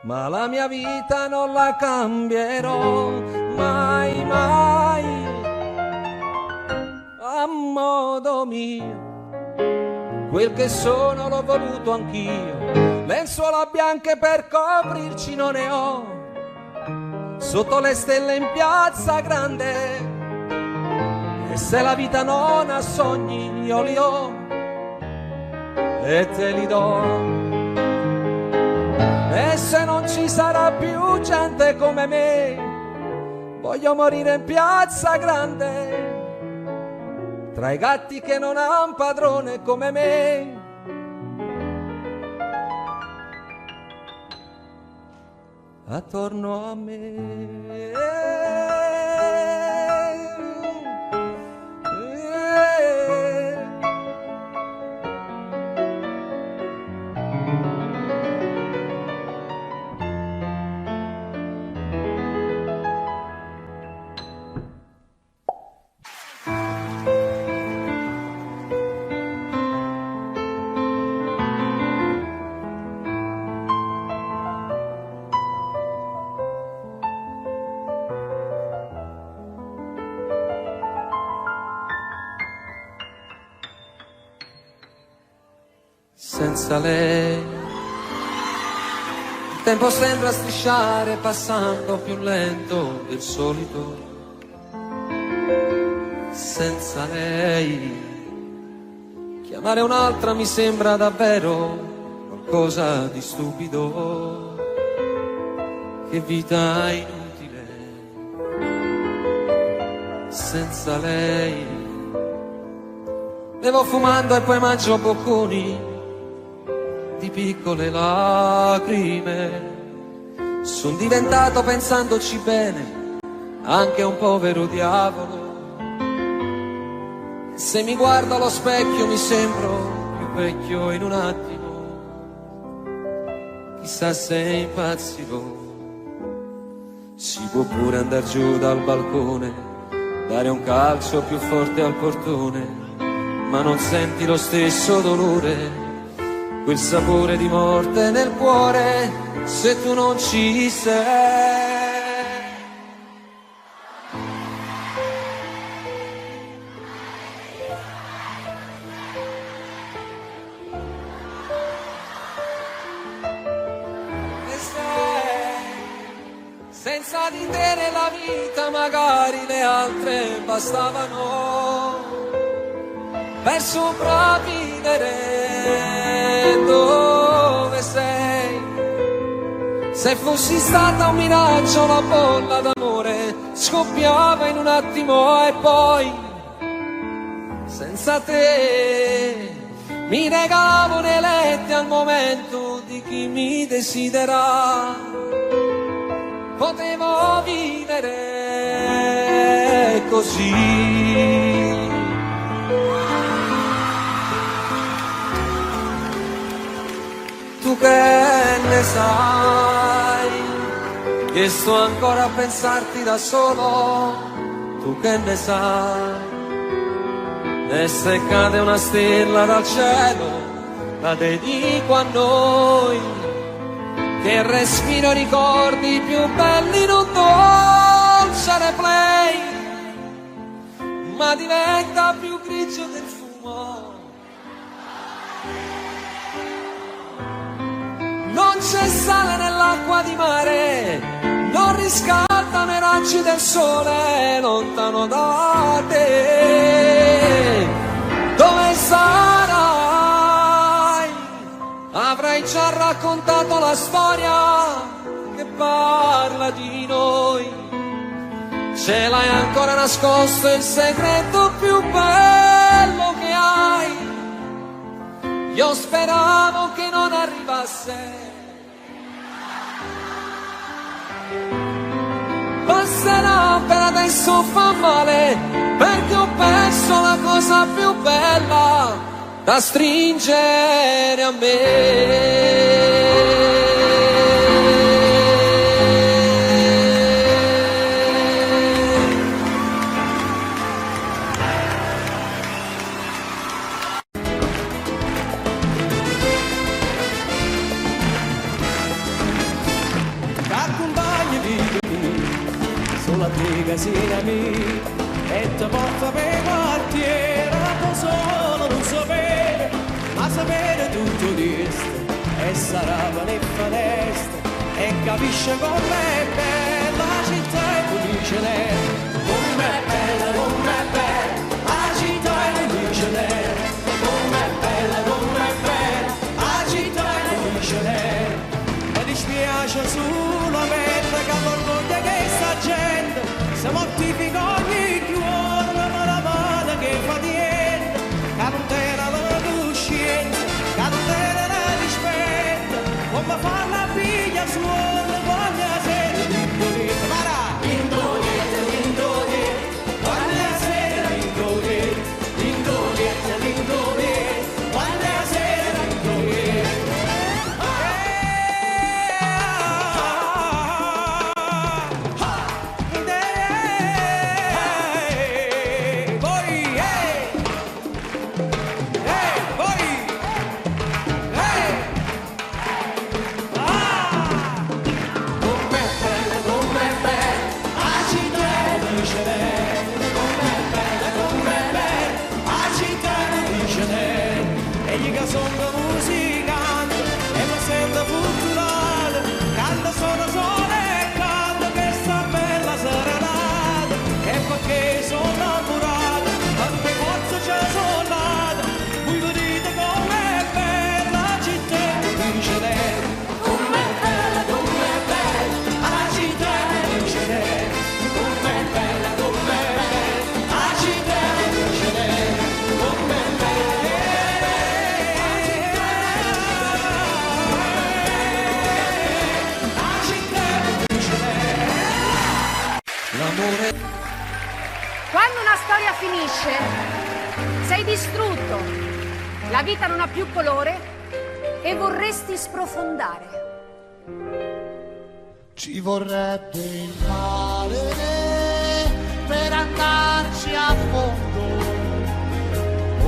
ma la mia vita non la cambierò mai, mai. A modo mio quel che sono l'ho voluto anch'io, lenzuola bianche per coprirci non ne ho, sotto le stelle in piazza grande. E se la vita non ha sogni io li ho e te li do. E se non ci sarà più gente come me, voglio morire in piazza grande, tra i gatti che non han padrone come me. Attorno a me. Senza lei il tempo sembra strisciare passando più lento del solito. Senza lei chiamare un'altra mi sembra davvero qualcosa di stupido. Che vita inutile senza lei. Bevo fumando e poi mangio bocconi di piccole lacrime. Son diventato, pensandoci bene, anche un povero diavolo. Se mi guardo allo specchio mi sembro più vecchio in un attimo. Chissà se impazzirò. Si può pure andar giù dal balcone, dare un calcio più forte al portone, ma non senti lo stesso dolore, quel sapore di morte nel cuore, se tu non ci sei. E senza di te nella vita magari le altre bastavano per sopravvivere. Dove sei? Se fossi stata un miraggio, una bolla d'amore scoppiava in un attimo e poi senza te mi regalavo nei letti al momento di chi mi desidera. Potevo vivere così. Tu che ne sai, che sto ancora a pensarti da solo. Tu che ne sai, e se cade una stella dal cielo la dedico a noi, che respiro ricordi più belli in un dolce replay, ma diventa più grigio del fumo. Non c'è sale nell'acqua di mare, non riscaldano i raggi del sole lontano da te. Dove sarai? Avrai già raccontato la storia che parla di noi. Ce l'hai ancora nascosto il segreto più bello che hai. Io speravo che non arrivasse. Passerà, per adesso fa male, perché ho perso la cosa più bella da stringere a me. La tua casina mia e ti porta per quartiere, ma solo non sapere, ma sapere tutto questo e sarà per finestre e capisce com'è bella la città e felice lei, com'è bella la città e felice lei, com'è bella la città e felice lei. Mi dispiace solamente che l'orgoglio che sta gente se mortifica ogni giorno, ma la mano che fa niente, che non tiene la coscienza, che non tiene la rispetto, come fa la figlia suona quando la sera l'indoletta, marà, l'indoletta, quando la sera l'indoletta, quando la sera l'indoletta. Quando una storia finisce, sei distrutto, la vita non ha più colore e vorresti sprofondare. Ci vorrebbe il male per andarci a fondo,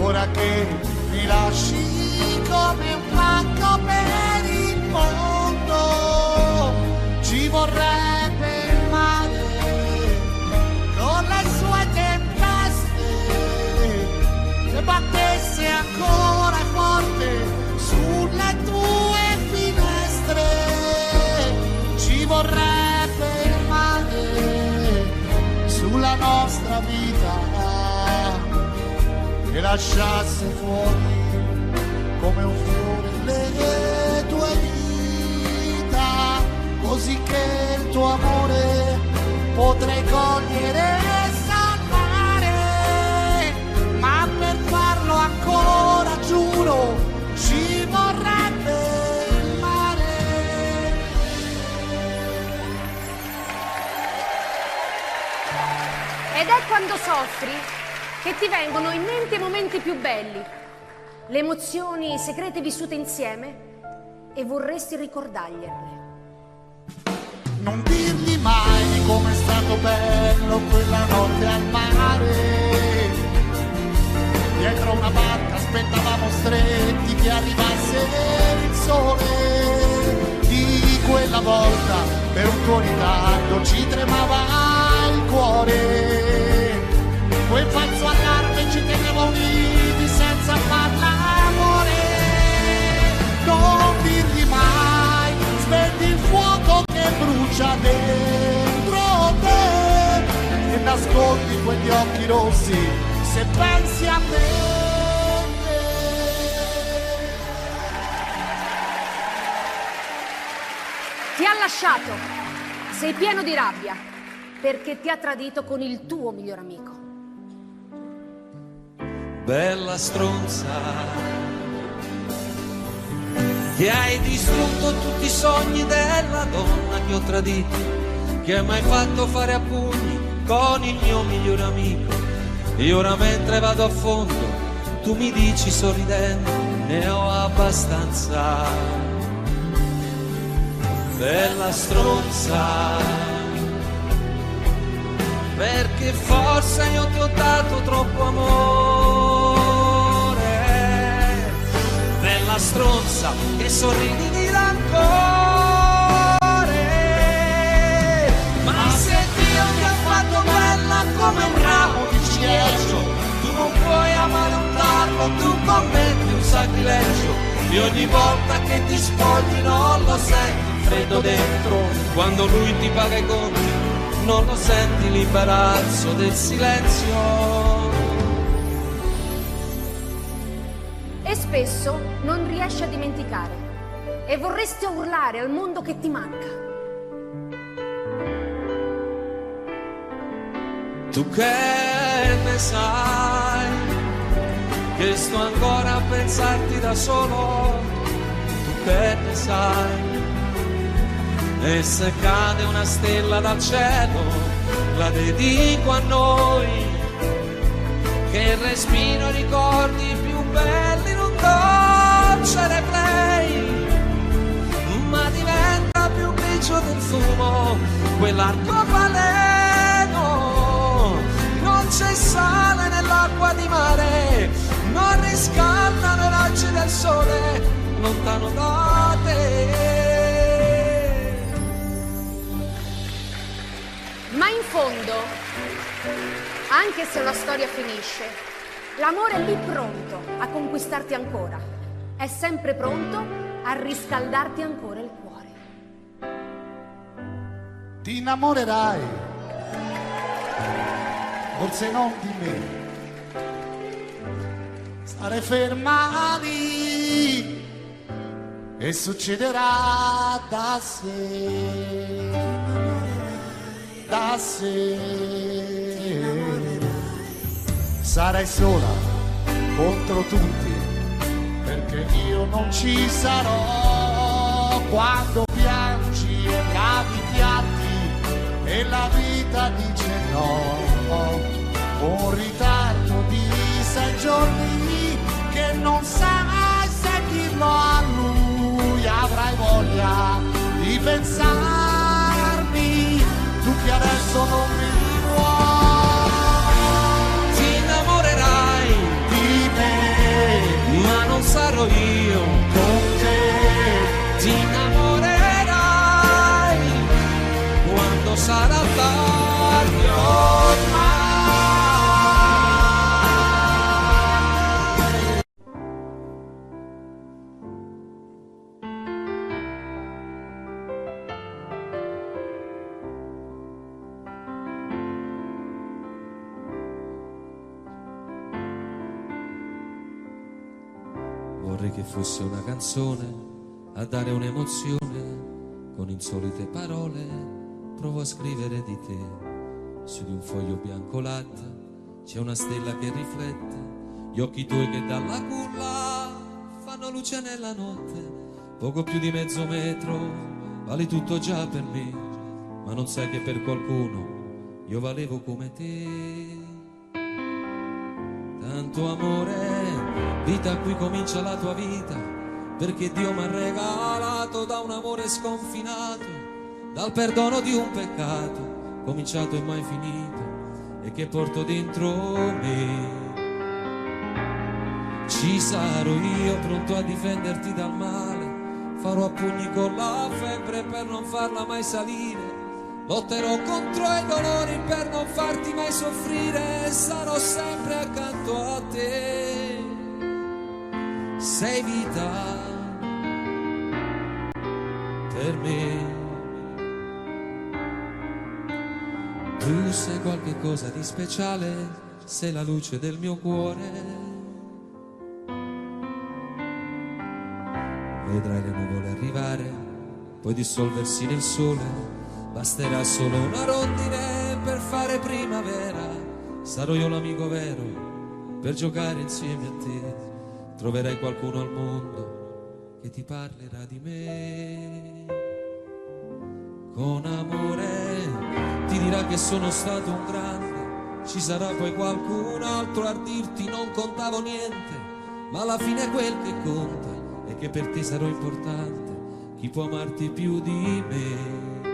ora che mi lasci come un pacco per il mondo. Ci vorrebbe il male con le sue tempeste, se battesse ancora forte sulle tue finestre. Ci vorrebbe il male sulla nostra vita, che lasciasse fuori come un fiore le tue dita, così che il tuo amore potrei cogliere e salvare, ma per farlo ancora giuro ci vorrebbe il mare. Ed è quando soffri che ti vengono in mente i momenti più belli, le emozioni segrete vissute insieme e vorresti ricordargliele. Non dirgli mai di com'è stato bello quella notte al mare, dietro una barca aspettavamo stretti che arrivasse il sole. Di quella volta per un tuo ritardo ci tremava il cuore. Quel falso allarme ci teneva uniti senza far l'amore. Non dirgli mai, spegni il fuoco che brucia dentro te e nascondi quegli occhi rossi se pensi a me. Ti ha lasciato, sei pieno di rabbia, perché ti ha tradito con il tuo miglior amico. Bella stronza, che hai distrutto tutti i sogni della donna che ho tradito, che hai mai fatto fare a pugni con il mio miglior amico. E ora mentre vado a fondo, tu mi dici sorridendo, ne ho abbastanza. Bella stronza, perché forse io ti ho dato troppo amore. Bella stronza, che sorridi di rancore. Ma se Dio ti ha fatto bella come un ramo di ciliegio, tu non puoi amare un tarlo, tu commetti un sacrilegio. E ogni volta che ti spogli non lo senti freddo dentro, quando lui ti paga i conti non lo senti l'imbarazzo del silenzio. E spesso non riesci a dimenticare e vorresti urlare al mondo che ti manca. Tu che ne sai, che sto ancora a pensarti da solo. Tu che ne sai, e se cade una stella dal cielo, la dedico a noi, che respiro i ricordi più belli in un dolce replay, ma diventa più grigio del fumo quell'arcobaleno. Non c'è sale nell'acqua di mare, non riscaldano i raggi del sole lontano da te. Ma in fondo, anche se la storia finisce, l'amore è lì pronto a conquistarti ancora. È sempre pronto a riscaldarti ancora il cuore. Ti innamorerai, forse non di me. Stare ferma lì e succederà da sé. Da sé sarai sola contro tutti, perché io non ci sarò quando piangi e lavi i piatti e la vita dice no. Un ritardo di 6 giorni che non sai se dirlo a lui. Avrai voglia di pensarmi, tu che adesso non mi vuoi. Ti innamorerai di me, ma non sarò io con te. Ti innamorerai quando sarà tardi ormai. Vorrei che fosse una canzone a dare un'emozione, con insolite parole provo a scrivere di te. Su di un foglio bianco latte c'è una stella che riflette gli occhi tuoi che dalla culla fanno luce nella notte. Poco più di mezzo metro, vali tutto già per me, ma non sai che per qualcuno io valevo come te. Tanto amore, vita, qui comincia la tua vita, perché Dio mi ha regalato da un amore sconfinato, dal perdono di un peccato, cominciato e mai finito, e che porto dentro me. Ci sarò io pronto a difenderti dal male, farò a pugni con la febbre per non farla mai salire, lotterò contro i dolori per non farti mai soffrire, sarò sempre accanto a te. Sei vita per me, tu sei qualche cosa di speciale, sei la luce del mio cuore. Vedrai le nuvole arrivare, poi dissolversi nel sole, basterà solo una rondine per fare primavera. Sarò io l'amico vero per giocare insieme a te, troverai qualcuno al mondo che ti parlerà di me. Con amore ti dirà che sono stato un grande, ci sarà poi qualcun altro a dirti non contavo niente, ma alla fine quel che conta è che per te sarò importante, chi può amarti più di me?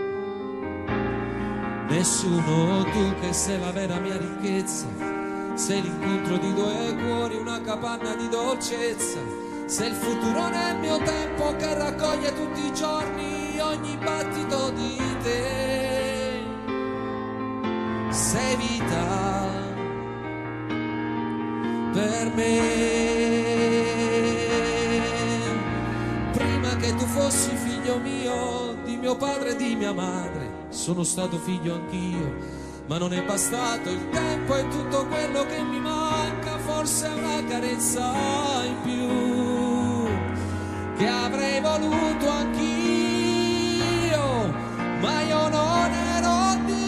Nessuno, tu che sei la vera mia ricchezza, sei l'incontro di due cuori, una capanna di dolcezza, sei il futuro nel mio tempo che raccoglie tutti i giorni ogni battito di te. Sei vita per me. Che tu fossi figlio mio, di mio padre e di mia madre, sono stato figlio anch'io, ma non è bastato il tempo e tutto quello che mi manca, forse è una carezza in più, che avrei voluto anch'io, ma io non ero Dio.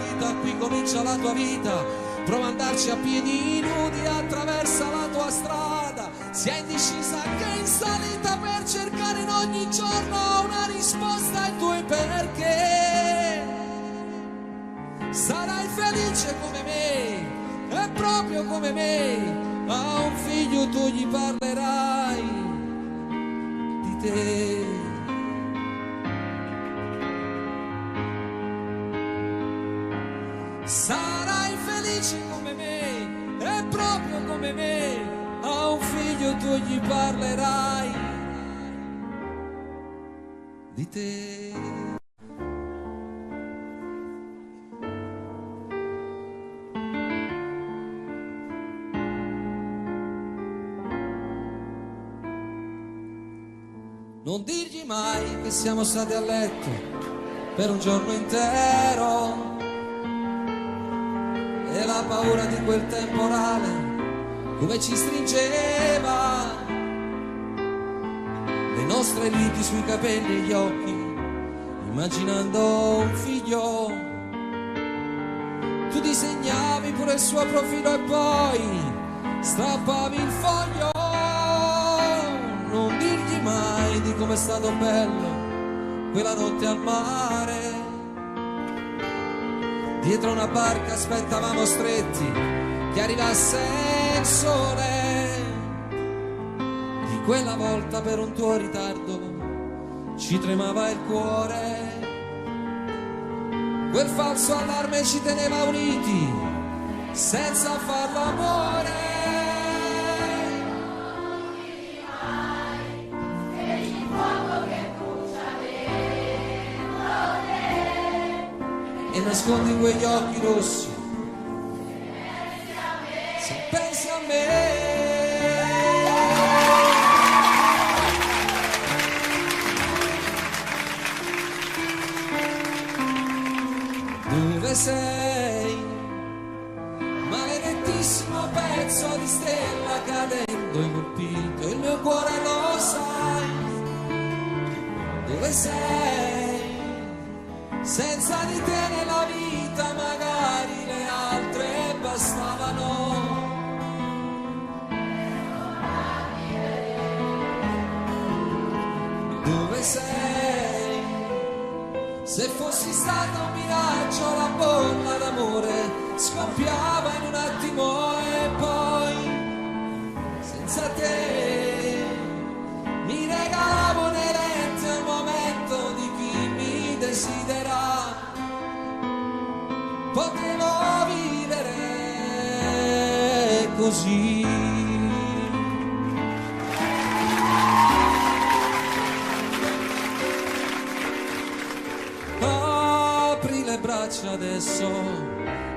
Vita, qui comincia la tua vita, prova ad andarci a piedi nudi, attraversa la tua strada, sia indecisa che in salita per cercare in ogni giorno una risposta ai tuoi perché. Sarai felice come me, e proprio come me, a un figlio tu gli parlerai di te. Sarai felice come me, e proprio come me, a un figlio tu gli parlerai di te. Non dirgli mai che siamo stati a letto per un giorno intero, e la paura di quel temporale come ci stringeva, le nostre liti sui capelli e gli occhi, immaginando un figlio. Tu disegnavi pure il suo profilo e poi strappavi il foglio. Non dirgli mai di com'è stato bello quella notte al mare, dietro una barca aspettavamo stretti che arrivasse il sole. Di quella volta per un tuo ritardo ci tremava il cuore, quel falso allarme ci teneva uniti senza farlo amore. E nascondi quegli occhi rossi se pensi a me. Dove sei? Maledettissimo pezzo di stella cadendo e colpito il mio cuore, lo sai. Dove sei? Senza di te nella vita magari le altre bastavano. Dove sei? Se fossi stato un miraggio la bolla d'amore scoppiava in un attimo e poi senza te mi regalavo inerente al momento di chi mi desidera. Potevo vivere così. Apri le braccia adesso,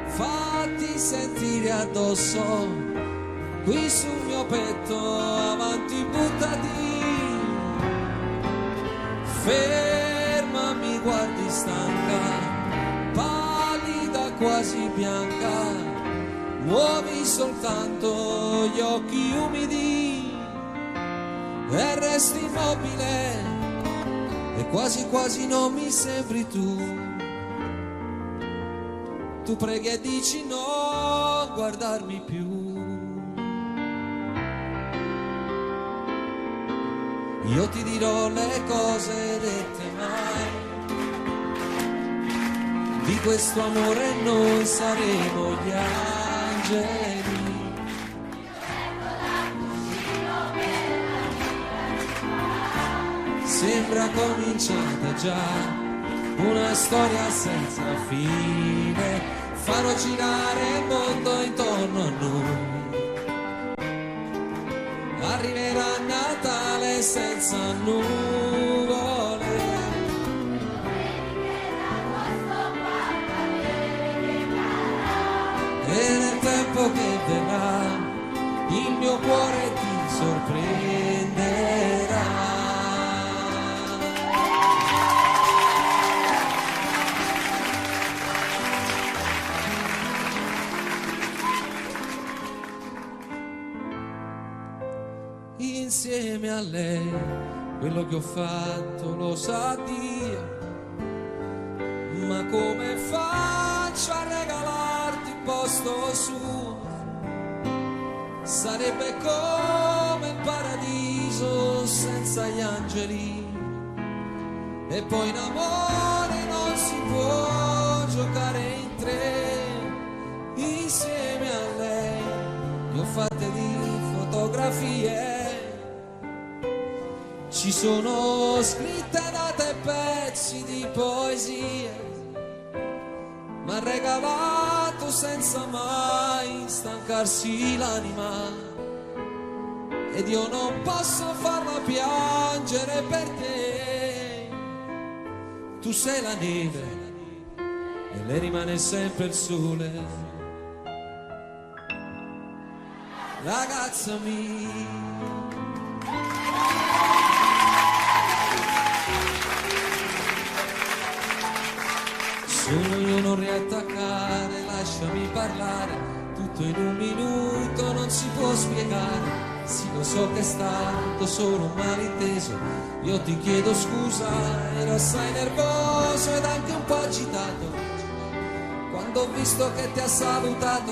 fatti sentire addosso, qui sul mio petto, avanti buttati. Fermami, guardi stanca, pallida quasi bianca, muovi soltanto gli occhi umidi e resti immobile e quasi quasi non mi sembri tu. Tu preghi e dici no, guardarmi più. Io ti dirò le cose dette mai, di questo amore noi saremo gli angeli. Sembra cominciata già una storia senza fine, farò girare il mondo intorno a noi. Arriverà Natale senza nuvole e nel tempo che verrà il mio cuore ti sorprenderà. Insieme a lei quello che ho fatto lo sa Dio, ma come faccio a regalarti il posto suo? Sarebbe come il paradiso senza gli angeli, e poi in amore non si può giocare in tre. Insieme a lei ne ho fatte di fotografie, ci sono scritte date e pezzi di poesie, m'ha regalato senza mai stancarsi l'anima, ed io non posso farla piangere per te. Tu sei la neve e lei rimane sempre il sole, ragazza mia. Sono io, non riattaccare, lasciami parlare, tutto in un minuto non si può spiegare. Sì, lo so che è stato solo un malinteso, io ti chiedo scusa, ero assai nervoso ed anche un po' agitato quando ho visto che ti ha salutato.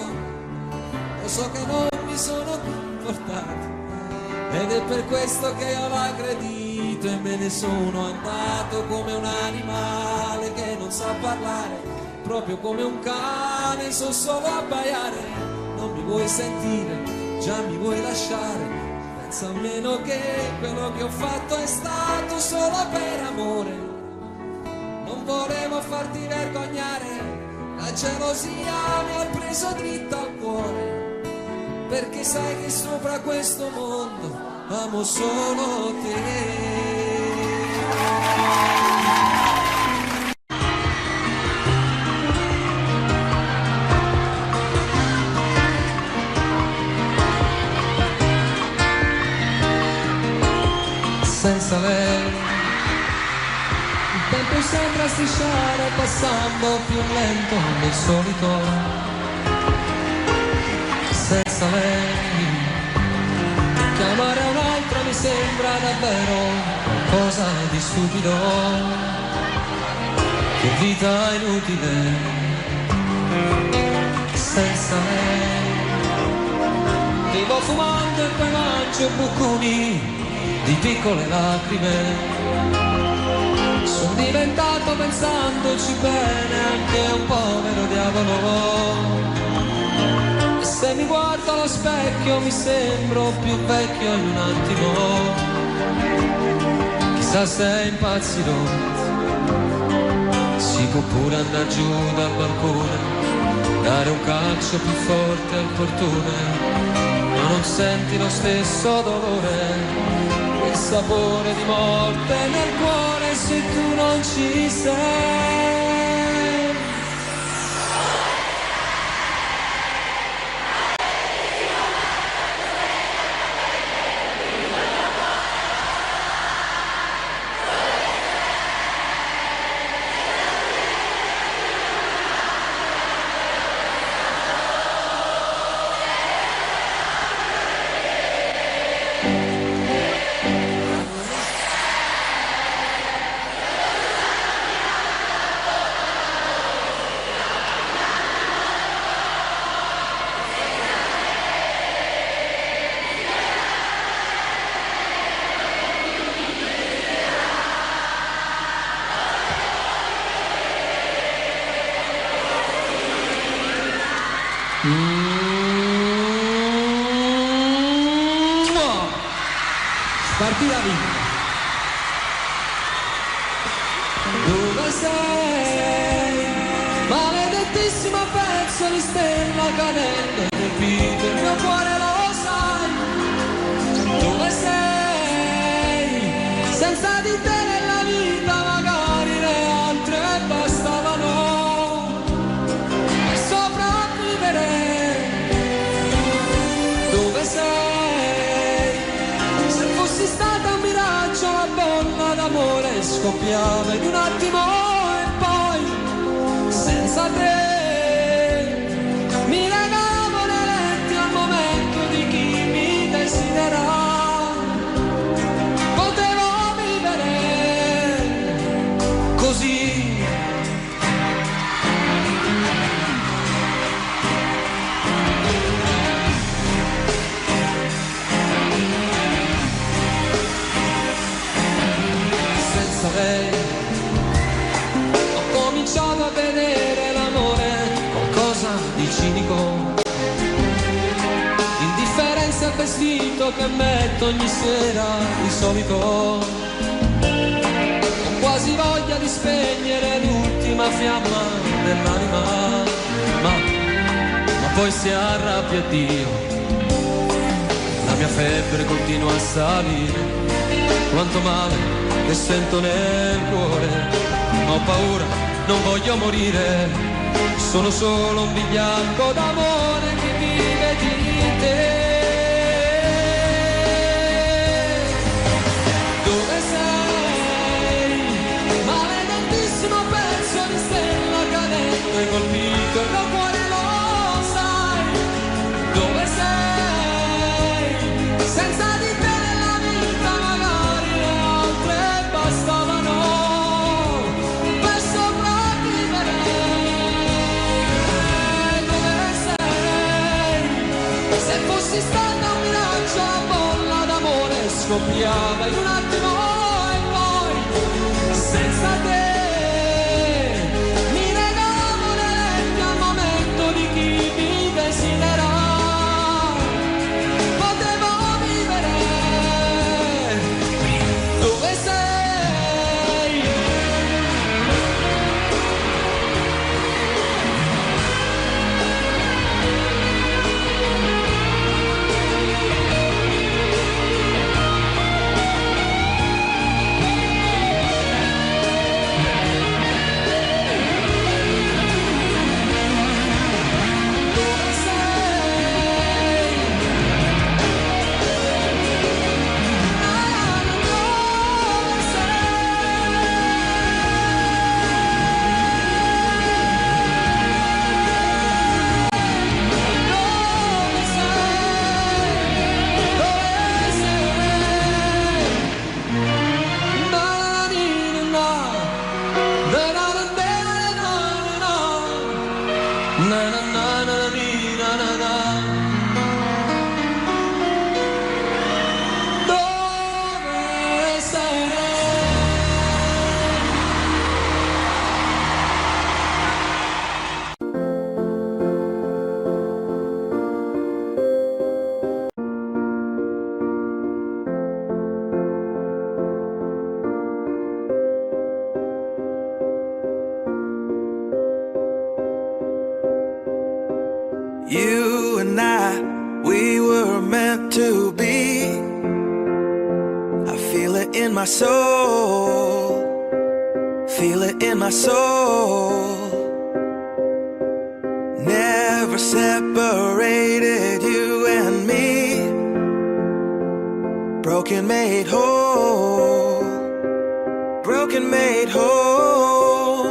Lo so che non mi sono comportato ed è per questo che io l'ho aggredito e me ne sono andato come un animale che non sa parlare, proprio come un cane, so solo abbaiare. Non mi vuoi sentire, già mi vuoi lasciare, pensa almeno che quello che ho fatto è stato solo per amore. Non volevo farti vergognare, la gelosia mi ha preso dritta al cuore, perché sai che sopra questo mondo amo solo te. Senza lei il tempo sembra strisciare, passando più lento del solito. Senza lei chiamare un altro mi sembra davvero qualcosa di stupido. Che vita inutile senza lei. Vivo fumando e poi mangio buconi di piccole lacrime. Sono diventato, pensandoci bene, anche un povero diavolo. E se mi guardo allo specchio mi sembro più vecchio in un attimo. Chissà se impazzirò, si può pure andare giù dal balcone, dare un calcio più forte al portone. non senti lo stesso dolore, il sapore di morte nel cuore se tu non ci sei. Partì la vita. Dove sei? Maledettissimo pezzo di stella cadente, colpito il mio cuore, lo sai. Dove sei? Senza di te nella vita magari le altre bastavano per sopravvivere. Dove sei? Fossi stata un miraggio, la bolla d'amore scoppiava in un attimo e poi senza te mi legavo nei letti al momento di chi mi desidera. Potevo vivere così. Ho cominciato a vedere l'amore qualcosa di cinico, indifferenza al vestito che metto ogni sera di solito. Ho quasi voglia di spegnere l'ultima fiamma dell'anima, ma poi si arrabbia Dio, la mia febbre continua a salire. Quanto male che sento nel cuore, ho paura, non voglio morire, sono solo un vigliacco d'amore che vive di te. Dove sei? Maledettissimo pezzo di stella cadente, colpito il mio cuore, lo sai. Dove sei? Senza di te nella vita magari le altre bastavano per sopravvivere. Dove sei? Se fossi stata un miraggio, la bolla d'amore scoppiava in un attimo e poi senza te mi legavo nei letti al momento di chi mi desidera. Potevo vivere. Dove sei? Dove sei? Dove You and I, we were meant my soul, feel it in my soul. Never separated you and me. Broken made whole, broken made whole.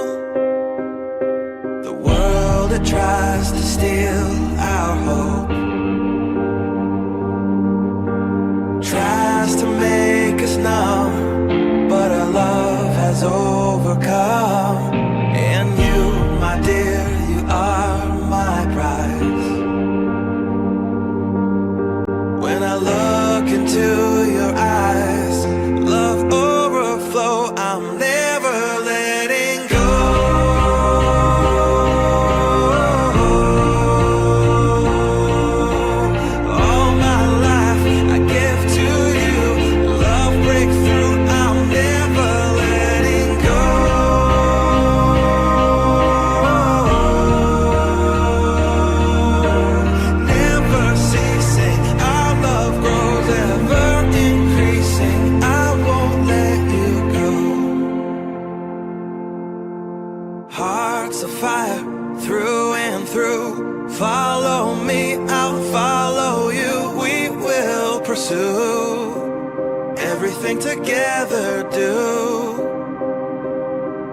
The world that tries to steal our hope tries to make us numb, but our love has overcome. And you, my dear, you are my prize. When I look into your eyes, love overflow, I'm never letting go. All my life I give to you, love breakthrough, I'm never letting go. Never ceasing, our love grows ever increasing, I won't let you go. Hearts of fire through and through, follow me, I'll follow you, we will pursue everything together, do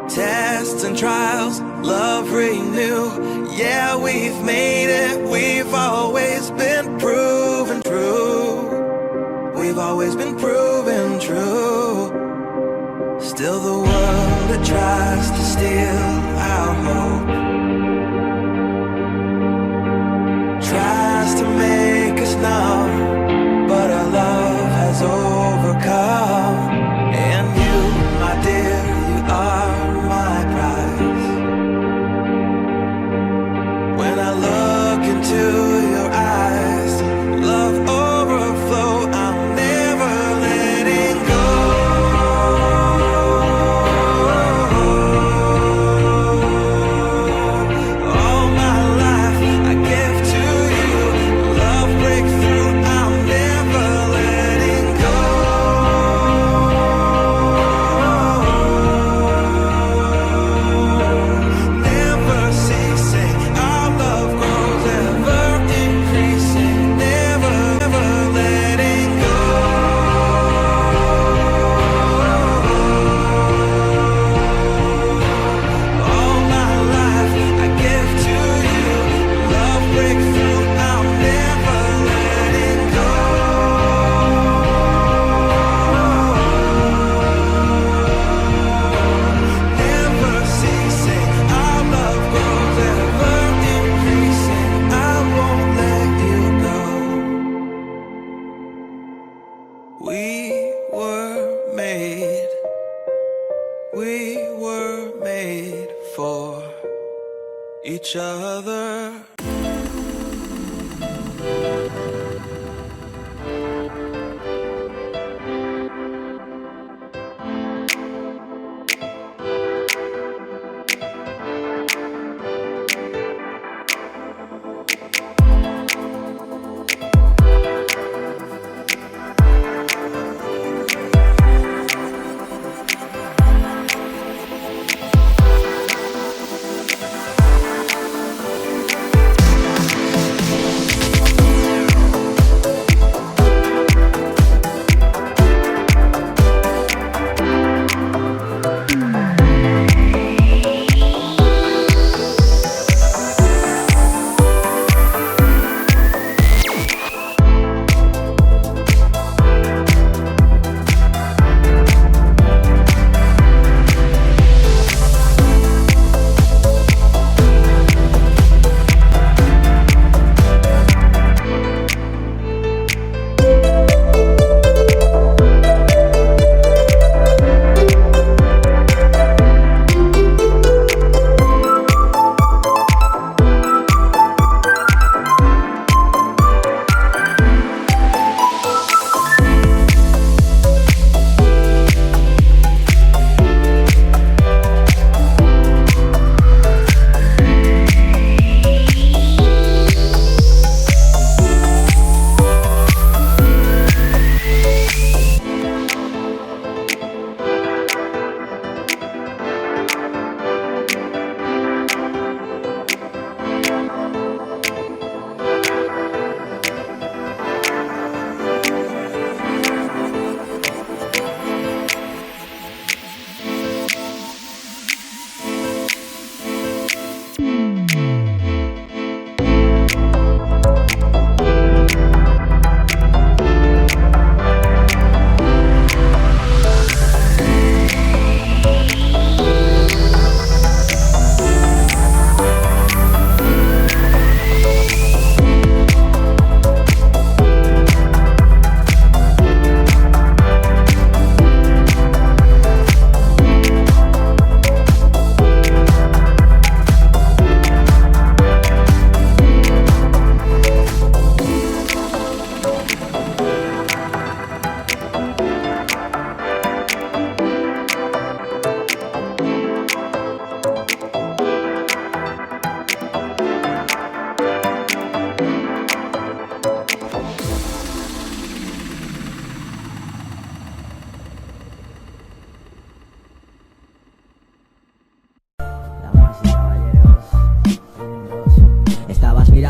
tests and trials, love renew. Yeah, we've made it, we've always been proven true. We've always been proven true. Still the world that tries to steal our hope tries to make us numb, but our love has overcome. And you, my dear, you are my prize. When I look into your eyes, love overflow, I'm never letting go. All my life I give to you, love breakthrough, I'm never letting go. Never ceasing, our love grows ever increasing, never, never letting go. All my life I give to you, love breakthrough, I'm never letting go. Never ceasing, our love grows ever increasing, I won't let you go. We were made for each other.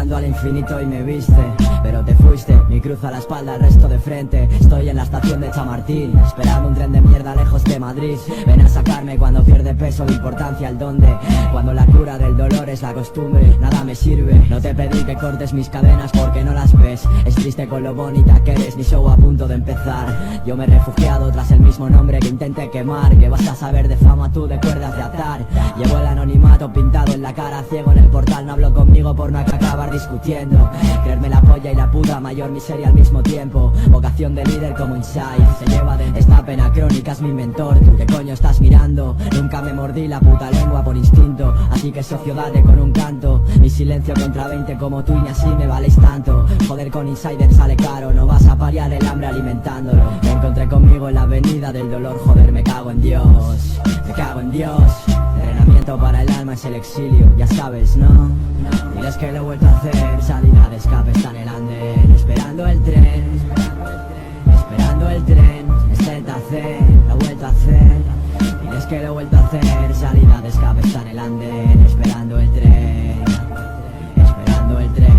mirando al infinito y me viste, pero te fuiste, mi cruz a la espalda, el resto de frente. Estoy en la estación de Chamartín, esperando un tren de mierda lejos de Madrid. Ven a sacarme cuando pierde peso de importancia el dónde, cuando la cura del dolor es la costumbre, nada me sirve. No te pedí que cortes mis cadenas porque no las ves, es triste con lo bonita que eres, mi show a punto de empezar. Yo me he refugiado tras el mismo nombre que intenté quemar, que vas a saber de fama tú de cuerdas de atar. Llevo el anonimato pintado en la cara, ciego en el portal, no hablo conmigo por no acabar discutiendo. Creerme la polla y la puta mayor miseria al mismo tiempo, vocación de líder como Inside, se lleva de esta pena crónica, es mi mentor. ¿Tú qué coño estás mirando? Nunca me mordí la puta lengua por instinto, así que socio date con un canto. Mi silencio contra 20 como tú y ni así me valéis tanto. Joder con Insider sale caro, no vas a paliar el hambre alimentándolo. Me encontré conmigo en la avenida del dolor, joder me cago en Dios, me cago en Dios. Entrenamiento para el alma es el exilio, ya sabes, ¿no? Diles que lo he vuelto a hacer, salida de escape está en el andén, esperando el tren, esperando el tren, es Delta C, lo he vuelto a hacer. Diles que lo he vuelto a hacer, salida de escape está en el andén, esperando el tren, esperando el tren.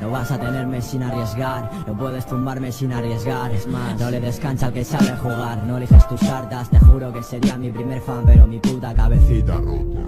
No vas a tenerme sin arriesgar, no puedes tumbarme sin arriesgar. Es más, no le descansa al que sabe jugar, no eliges tus cartas, te juro que sería mi primer fan, pero mi puta cabecita rota.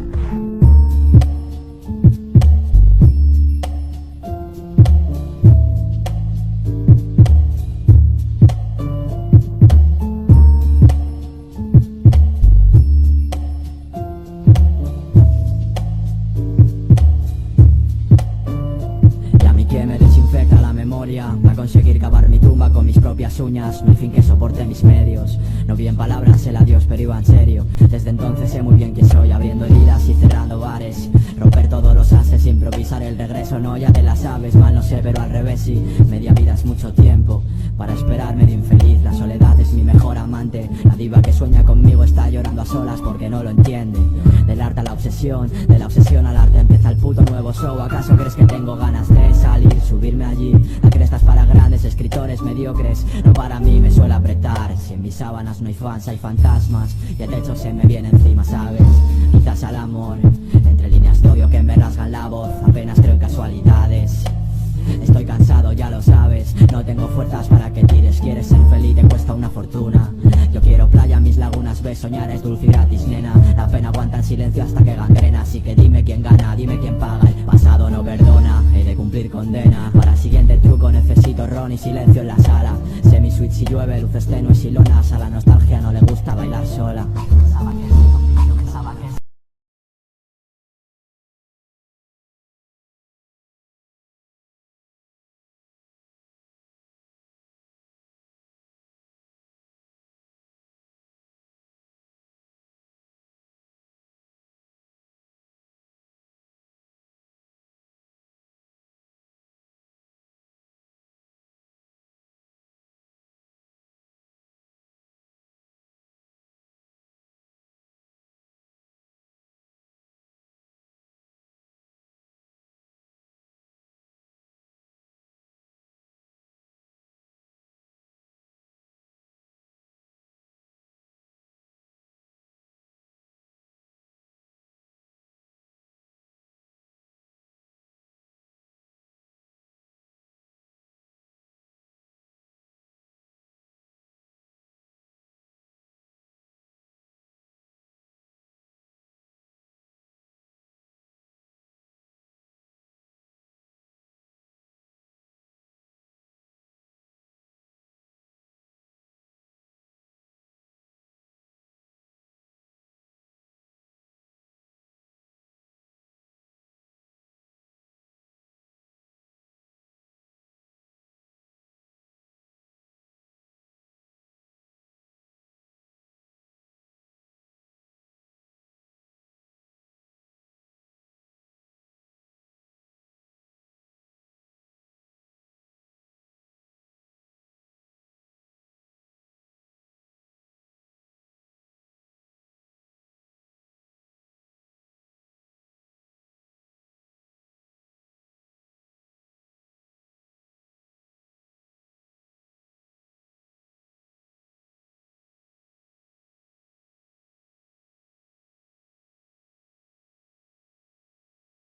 Va a conseguir cavar mi tumba con mis propias uñas, no hay fin que soporte mis medios. No vi en palabras el adiós pero iba en serio. Desde entonces sé muy bien quién soy, abriendo heridas y cerrando bares. Romper todos los ases, improvisar el regreso, no ya te la sabes. Mal no sé pero al revés sí, media vida es mucho tiempo para esperarme de infeliz. La soledad es mi mejor amante, la diva que sueña conmigo está llorando a solas porque no lo entiende. Del arte a la obsesión, de la obsesión al arte empieza el puto nuevo show. ¿Acaso crees que tengo ganas de salir, subirme allí? La cresta es para grandes escritores mediocres, no para mí, me suele apretar. Si en mis sábanas no hay fans hay fantasmas y el techo se me viene encima, ¿sabes? Quizás al amor, entre líneas de odio que me rasgan la voz, apenas creo en casualidades. Estoy cansado, ya lo sabes, no tengo fuerzas para que tires. Quieres ser feliz, te cuesta una fortuna. Yo quiero playa, mis lagunas, ves, soñar es dulce y gratis, nena. La pena aguanta en silencio hasta que gangrena, así que dime quién gana, dime quién paga. El pasado no perdona, he de cumplir condena. Para el siguiente truco necesito ron y silencio en la sala. Semi-switch si llueve, luces tenues y lonas, a la nostalgia